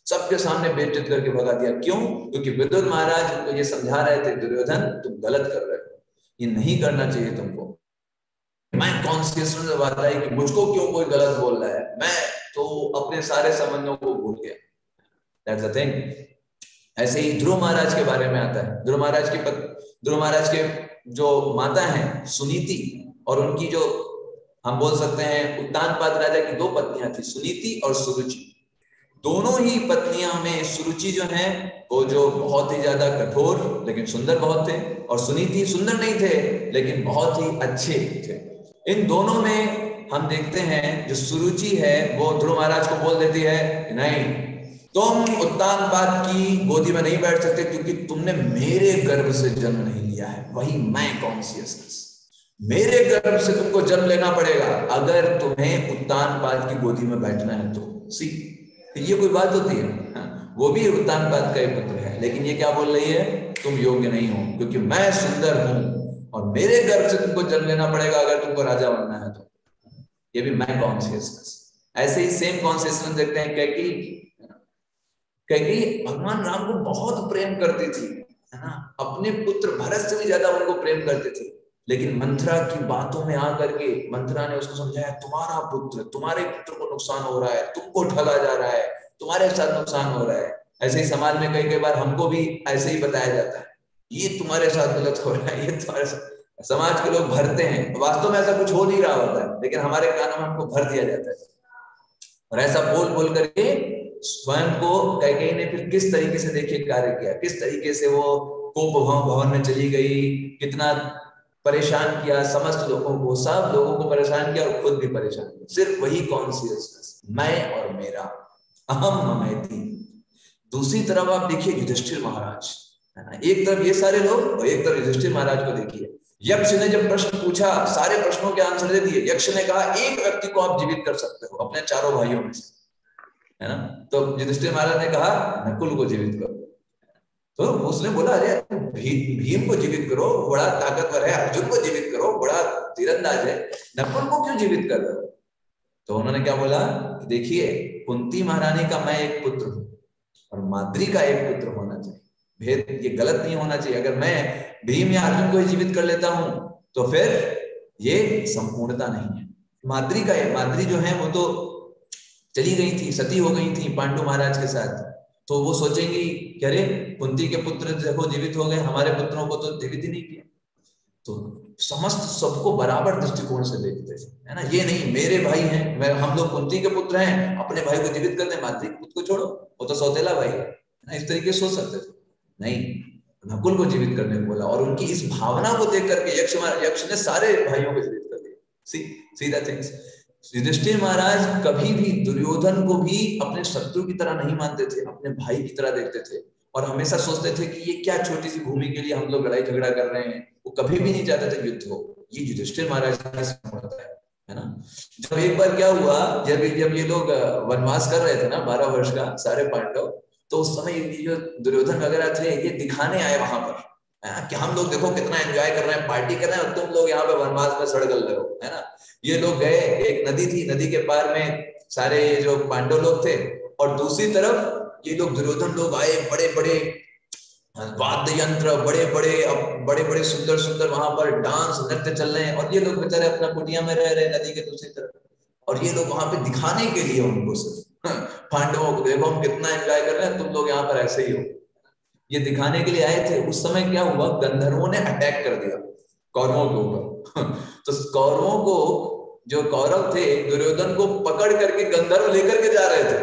सबके सामने बेइज्जत करके भगा दिया। क्यों? क्योंकि विदुर महाराज उनको ये समझा रहे थे, दुर्योधन तुम गलत कर रहे हो, ये नहीं करना चाहिए तुमको। मैं कॉन्शियसनेस में बात आई कि मुझको क्यों कोई गलत बोल रहा है, मैं तो अपने सारे संबंधों को भूल गया। That's the thing. ऐसे ही ध्रुव महाराज के बारे में आता है। ध्रुव महाराज के जो माता हैं सुनीति, और उनकी जो हम बोल सकते हैं उत्तानपाद राजा की 2 पत्नियां थी, सुनीति और सुरुचि। दोनों ही पत्नियां में सुरुचि जो है वो जो बहुत ही ज्यादा कठोर लेकिन सुंदर बहुत थे, और सुनीति सुंदर नहीं थे लेकिन बहुत ही अच्छे थे। इन दोनों में हम देखते हैं जो सुरुचि है वो ध्रुव महाराज को बोल देती है, नहीं तुम उत्तानपाद की गोदी में नहीं बैठ सकते, क्योंकि तुमने मेरे गर्भ से जन्म नहीं लिया है, वही मैं कॉन्शियसनेस, मेरे गर्भ से तुमको जन्म लेना पड़ेगा अगर तुम्हें उत्तानपाद की गोदी में बैठना है तो। सी, ये कोई बात होती है? वो भी उत्तानपाद का ही पुत्र है, लेकिन ये क्या बोल रही है, तुम योग्य नहीं हो, क्योंकि मैं सुंदर हूं और मेरे गर्भ से तुमको जन्म लेना पड़ेगा अगर तुमको राजा बनना है तो। ये भी मैं कॉन्शियसनेस। ऐसे ही सेम कॉन्शियसनेस देखते हैं कैकेयी भगवान राम को बहुत प्रेम करती थी, है ना, अपने पुत्र भरत से भी ज्यादा उनको प्रेम करती थी, लेकिन मंथरा की बातों में आकर के मंथरा ने उसको समझाया, तुम्हारा पुत्र, तुम्हारे पुत्र को नुकसान हो रहा है, तुमको ठगा जा रहा है, तुम्हारे साथ नुकसान हो रहा है। ऐसे ही समाज में कई बार हमको भी ऐसे ही बताया जाता है, ये तुम्हारे साथ गलत हो रहा है, ये तुम्हारे साथ। समाज के लोग भरते हैं, वास्तव में ऐसा कुछ हो नहीं रहा होता है, लेकिन हमारे कानों में हमको भर दिया जाता है। और ऐसा बोल बोल करके स्वयं को कैकेयी ने फिर किस तरीके से देखिए कार्य किया, किस तरीके से वो कोप भवन में चली गई, कितना परेशान किया समस्त लोगों को, सब लोगों को परेशान किया और खुद भी परेशान किया। सिर्फ वही कॉन्शियसनेस, मैं और मेरा, अहम ममैति। दूसरी तरफ आप देखिए युधिष्ठिर महाराज, है ना, एक तरफ ये सारे लोग और एक तरफ युधिष्ठिर महाराज को देखिए। यक्ष ने जब प्रश्न पूछा, सारे प्रश्नों के आंसर दे दिए। यक्ष ने कहा एक व्यक्ति को आप जीवित कर सकते हो अपने 4 भाइयों में से, है ना। तो युधिष्ठिर महाराज ने कहा नकुल को जीवित करो। तो उसने बोला अरे भीम को जीवित करो, बड़ा ताकतवर है, अर्जुन को जीवित करो, बड़ा तीरंदाज है, नकुल को क्यों जीवित कर रहे हो? तो उन्होंने क्या बोला, देखिए कुंती महारानी का मैं एक पुत्र हूं और माद्री का एक पुत्र होना चाहिए, भेद ये गलत नहीं होना चाहिए। अगर मैं भीम या अर्जुन को ही जीवित कर लेता हूं तो फिर ये संपूर्णता नहीं है। माद्री जो है वो तो चली गई थी, सती हो गई थी पांडु महाराज के साथ, तो वो सोचेंगी कि अरे कुंती के पुत्र देखो जीवित हो गए, हमारे पुत्रों को तो जीवित ही नहीं किया। तो समस्त सबको बराबर दृष्टिकोण से देखते थे, है ना। ये नहीं मेरे भाई हैं, हम लोग कुंती के पुत्र हैं, अपने भाई को जीवित करते हैं, माद्री के पुत्र को छोड़ो, वो तो सौतेला भाई है ना, इस तरीके से सोच सकते थे। नहीं, नकुल को जीवित करने को बोला, और उनकी इस भावना को देख करके यक्ष ने सारे भाइयों को जीवित कर दिया। सीधा थिंग्स। युधिष्ठिर महाराज कभी भी दुर्योधन को भी अपने शत्रु की तरह नहीं मानते थे, अपने भाई की तरह देखते थे, और हमेशा सोचते थे कि ये क्या छोटी सी भूमि के लिए हम लोग लड़ाई झगड़ा कर रहे हैं। वो कभी भी नहीं चाहते थे युद्ध हो। ये युधिष्ठिर महाराज की समझता है ना। जब एक बार क्या हुआ, जब ये लोग वनवास कर रहे थे ना 12 वर्ष का सारे पांडव, तो उस समय जो दुर्योधन वगैरह थे ये दिखाने आए वहां पर कि हम लोग देखो कितना एंजॉय कर रहे हैं, पार्टी कर रहे हैं, और तुम लोग यहाँ पे वनवास में सड़गल रहे हो, है ना। ये लोग गए, एक नदी थी, नदी के पार में सारे जो पांडव लोग थे, और दूसरी तरफ ये लोग दुर्योधन लोग आए, बड़े बड़े वाद्य यंत्र, बड़े बड़े सुंदर सुंदर वहां पर डांस नृत्य चल रहे हैं, और ये लोग बेचारे अपना कुटिया में रह रहे नदी के दूसरी तरफ, और ये लोग वहां पे दिखाने के लिए उनको सिर्फ पांडवों को देखो हम कितना एंजॉय कर रहे हैं, तुम लोग यहाँ पर ऐसे ही हो। ये दिखाने के लिए आए थे। उस समय क्या हुआ, गंधर्वों ने अटैक कर दिया कौरवों के ऊपर। तो कौरवों को, जो कौरव थे, दुर्योधन को पकड़ करके गंधर्व लेकर के जा रहे थे,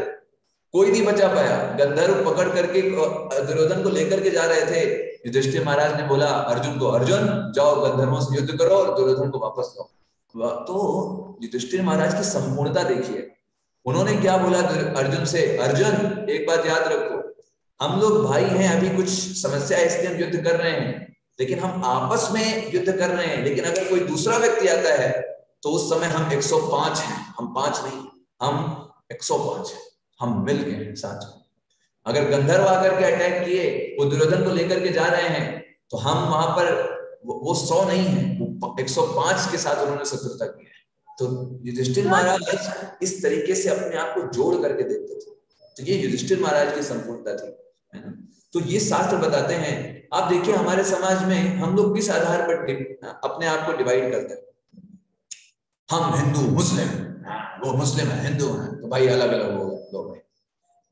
कोई नहीं बचा पाया। गंधर्व पकड़ करके दुर्योधन को लेकर के जा रहे थे। युधिष्ठिर महाराज ने बोला अर्जुन को, अर्जुन जाओ गंधर्वों से युद्ध करो और दुर्योधन को वापस लाओ। तो युधिष्ठिर महाराज की संपूर्णता देखिए, उन्होंने क्या बोला अर्जुन से, अर्जुन एक बात याद रखो, हम लोग भाई हैं, अभी कुछ समस्या है इसलिए हम युद्ध कर रहे हैं, लेकिन हम आपस में युद्ध कर रहे हैं। लेकिन अगर कोई दूसरा व्यक्ति आता है तो उस समय हम 105 हैं, हम 5 नहीं, हम 105 हैं, हम मिल गए हैं साथ में। अगर गंधर्व आकर के अटैक किए, वो दुर्योधन को लेकर के जा रहे हैं, तो हम वहां पर वो 100 नहीं है, वो 105 के साथ उन्होंने शत्रुता की है। तो युधिष्ठिर महाराज इस तरीके से अपने आप को जोड़ करके देखते थे। तो ये युधिष्ठिर महाराज की संपूर्णता थी, है ना। तो ये शास्त्र बताते हैं। आप देखिए हमारे समाज में हम लोग किस आधार पर अपने आप को डिवाइड करते हैं। हम हिंदू मुस्लिम, वो मुस्लिम है हिंदू है, तो भाई अलग अलग हो गए दो भाई,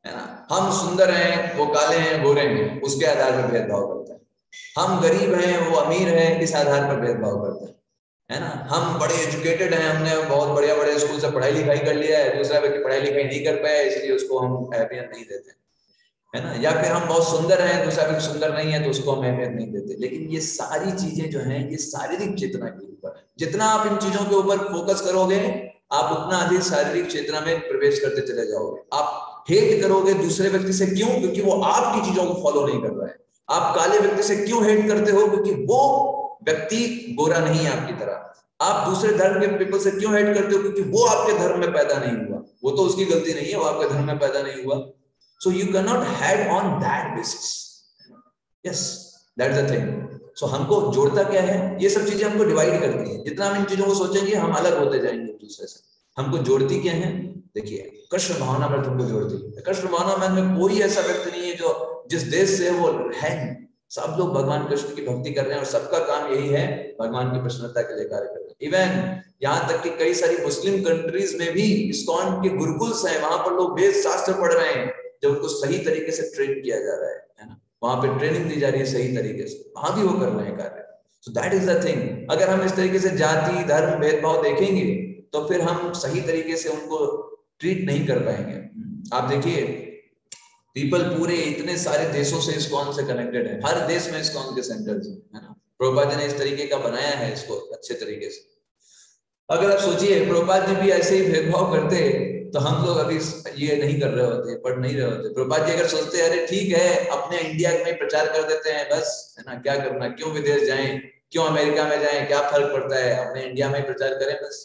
है ना। हम सुंदर हैं, वो काले हैं गोरे हैं, उसके आधार पर भेदभाव करते हैं। हम गरीब हैं, वो अमीर हैं, इस आधार पर भेदभाव करते हैं, है ना। हम बड़े एजुकेटेड हैं, हमने बहुत बढ़िया बड़े स्कूल से पढ़ाई लिखाई कर लिया है, दूसरा व्यक्ति पढ़ाई लिखाई नहीं कर पाया इसलिए उसको हम अहमियत नहीं देते, है ना। या फिर हम बहुत सुंदर हैं, दूसरा व्यक्ति सुंदर नहीं है तो उसको हम अहमियत नहीं देते। लेकिन ये सारी चीजें जो हैं ये शारीरिक चेतना के ऊपर है। जितना आप इन चीजों के ऊपर फोकस करोगे, आप उतना अधिक शारीरिक चेतना में प्रवेश करते चले जाओगे। आप हेट करोगे दूसरे व्यक्ति से, क्यों? क्योंकि वो आपकी चीजों को फॉलो नहीं कर रहा है। आप काले व्यक्ति से क्यों हेट करते हो? क्योंकि वो व्यक्ति गोरा नहीं है आपकी तरह। आप दूसरे धर्म के पीपल से क्यों हेट करते हो? क्योंकि वो आपके धर्म में पैदा नहीं हुआ, वो तो उसकी गलती नहीं है, वो आपके धर्म में पैदा नहीं हुआ। So you cannot head on that basis. Yes, that's the thing. So हमको जोड़ता क्या है? ये सब चीजें हमको डिवाइड करती हैं। जितना हम इन चीजों को सोचेंगे हम अलग होते जाएंगे एक दूसरे से। हमको जोड़ती क्या है? देखिए, कृष्ण भावना में तुमको जोड़ती है। कृष्ण भावना में कोई ऐसा व्यक्ति नहीं है जो जिस देश से वो है, सब लोग भगवान कृष्ण की भक्ति कर रहे हैं और सबका काम यही है भगवान की प्रसन्नता के लिए कार्य करना। इवन यहाँ तक कि कई सारी मुस्लिम कंट्रीज में भी इस्कॉन के गुरुकुल्स हैं, वहां पर लोग वेद शास्त्र पढ़ रहे हैं, जब उनको सही तरीके से ट्रेन किया जा रहा है ना, वहां पे ट्रेनिंग दी जा रही है सही तरीके से, वहां भी वो कर रहे हैं कार्य। So that is the thing. अगर हम इस तरीके से जाति धर्म भेदभाव देखेंगे तो फिर हम सही तरीके से उनको ट्रीट नहीं कर पाएंगे। आप देखिए, पीपल पूरे इतने सारे देशों से इस्कॉन से कनेक्टेड है, हर देश में इस्कॉन के सेंटर्स है ना। प्रभुपाद जी ने इस तरीके का बनाया है इसको अच्छे तरीके से। अगर आप सोचिए प्रभुपाद जी भी ऐसे ही भेदभाव करते तो हम लोग अभी ये नहीं कर रहे होते, पढ़ नहीं रहे होते। प्रभुपाद जी अगर सोचते अरे ठीक है अपने इंडिया में प्रचार कर देते हैं बस, है ना, क्या करना, क्यों विदेश जाएं, क्यों अमेरिका में जाएं, क्या फर्क पड़ता है, अपने इंडिया में प्रचार करें बस।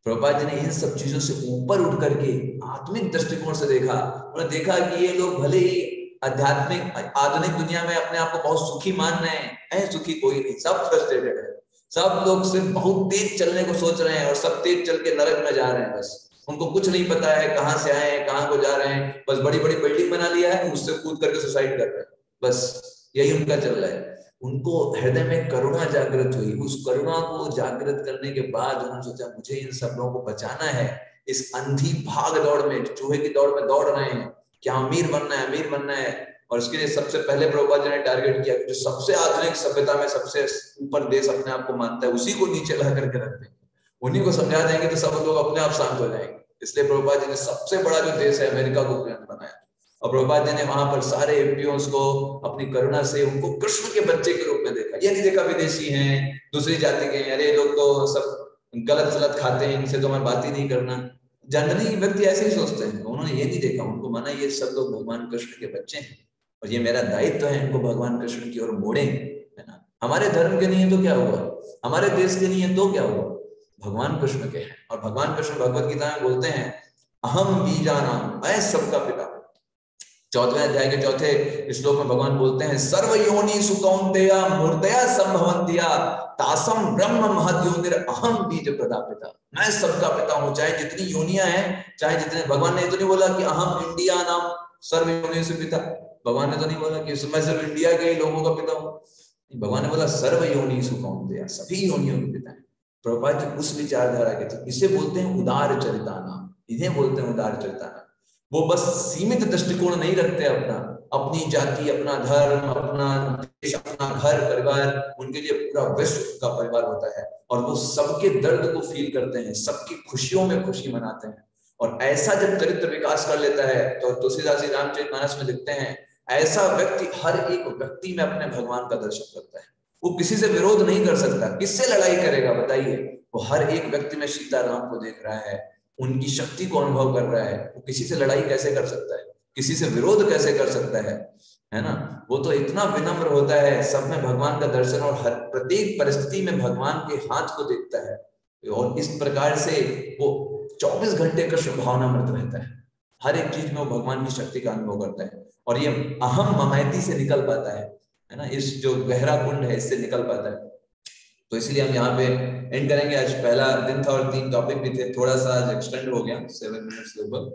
प्रभुपाद जी ने इन सब चीजों से ऊपर उठ करके आत्मिक दृष्टिकोण से देखा। उन्होंने देखा कि ये लोग भले ही आध्यात्मिक आधुनिक दुनिया में अपने आप को बहुत सुखी मान रहे हैं, सुखी कोई नहीं, सब फ्रस्ट्रेटेड है। सब लोग सिर्फ बहुत तेज चलने को सोच रहे हैं और सब तेज चल के नरक में जा रहे हैं। बस उनको कुछ नहीं पता है कहाँ से आए हैं, कहाँ को जा रहे हैं। बस बड़ी बड़ी बिल्डिंग बना लिया है, उससे कूद करके सुसाइड कर रहे हैं, बस यही उनका चल रहा है। उनको हृदय में करुणा जागृत हुई। उस करुणा को जागृत करने के बाद उन्होंने सोचा मुझे इन सब लोगों को बचाना है। इस अंधी भाग दौड़ में, चूहे की दौड़ में दौड़ रहे हैं, क्या अमीर बनना है, अमीर बनना है। और इसके लिए सबसे पहले प्रभुपाद जी ने टारगेट किया कि जो सबसे आधुनिक सभ्यता में सबसे ऊपर देश अपने आप को मानता है उसी को नीचे ला करके रख देंगे, उन्हीं को समझा देंगे तो सब लोग अपने आप शांत हो जाएंगे। इसलिए प्रभुपाद जी ने सबसे बड़ा जो देश है अमेरिका को केंद्र बनाया। और प्रभुपाद जी ने वहां पर सारे एमपीओस को अपनी करुणा से उनको कृष्ण के बच्चे के रूप में देखा। ये नहीं देखा विदेशी हैं, दूसरी जाति के हैं, अरे लोग तो सब गलत सलत खाते हैं, इनसे तो मैं बात ही नहीं करना। जनरली व्यक्ति ऐसे ही सोचते हैं। उन्होंने ये नहीं देखा, उनको माना ये सब लोग भगवान कृष्ण के बच्चे हैं और ये मेरा दायित्व है इनको भगवान कृष्ण की ओर मोड़े, है ना। हमारे धर्म के नहीं है तो क्या हुआ, हमारे देश के नहीं है तो क्या हुआ, भगवान कृष्ण के हैं। और भगवान कृष्ण भगवत गीता में बोलते हैं अहम बीजानाम, मैं सबका पिता। 4वें अध्याय के 4थे श्लोक में भगवान बोलते हैं सर्व योनिषु कौन्तेय मूर्तया संभवन्त्या तासम ब्रह्म महद योनिर अहम बीज प्रदापिता। मैं सबका पिता हूं, चाहे जितनी योनियां हैं, चाहे जितने, भगवान ने तो नहीं बोला कि अहम इंडिया नाम सर्व योनिषु पिता। भगवान ने तो नहीं बोला कि मैं सिर्फ इंडिया के ही लोगों का पिता हूँ। भगवान ने बोला सर्व योनिषु कौन्तेय, सभी योनियों के पिता है। प्रभुपाद जी उस विचारधारा के थे। इसे बोलते हैं उदार चरिता नाम, इन्हें बोलते हैं उदार चरिता नाम। वो बस सीमित दृष्टिकोण नहीं रखते अपना, अपनी जाति, अपना धर्म, अपना देश, अपना घर परिवार, उनके लिए पूरा विश्व का परिवार होता है और वो सबके दर्द को फील करते हैं, सबकी खुशियों में खुशी मनाते हैं। और ऐसा जब चरित्र विकास कर लेता है तो तुलसीदास जी रामचरितमानस में लिखते हैं, ऐसा व्यक्ति हर एक व्यक्ति में अपने भगवान का दर्शन करता है। वो किसी से विरोध नहीं कर सकता, किससे लड़ाई करेगा बताइए? वो हर एक व्यक्ति में सीताराम को देख रहा है, उनकी शक्ति को अनुभव कर रहा है। वो किसी से लड़ाई कैसे कर सकता है, किसी से विरोध कैसे कर सकता है ना? वो तो इतना विनम्र होता है, सब में भगवान का दर्शन और हर प्रत्येक परिस्थिति में भगवान के हाथ को देखता है और इस प्रकार से वो 24 घंटे कृष्ण भावनामृत रहता है। हर एक चीज में वो भगवान की शक्ति का अनुभव करता है और ये अहम ममैती से निकल पाता है ना? इस जो गहरा कुंड है इससे निकल पाता है। तो इसलिए हम यहाँ पे एंड करेंगे। आज पहला दिन था और 3 टॉपिक भी थे, थोड़ा सा आज एक्सटेंड हो गया 7 मिनट्स लगभग,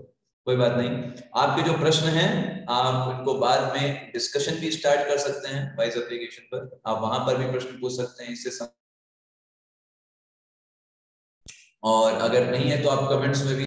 कोई बात नहीं। आपके जो प्रश्न हैं आप इनको बाद में डिस्कशन भी स्टार्ट कर सकते हैं वाइज एप्लीकेशन पर, आप वहां पर भी प्रश्न पूछ सकते हैं इससे। और अगर नहीं है तो आप कमेंट्स में भी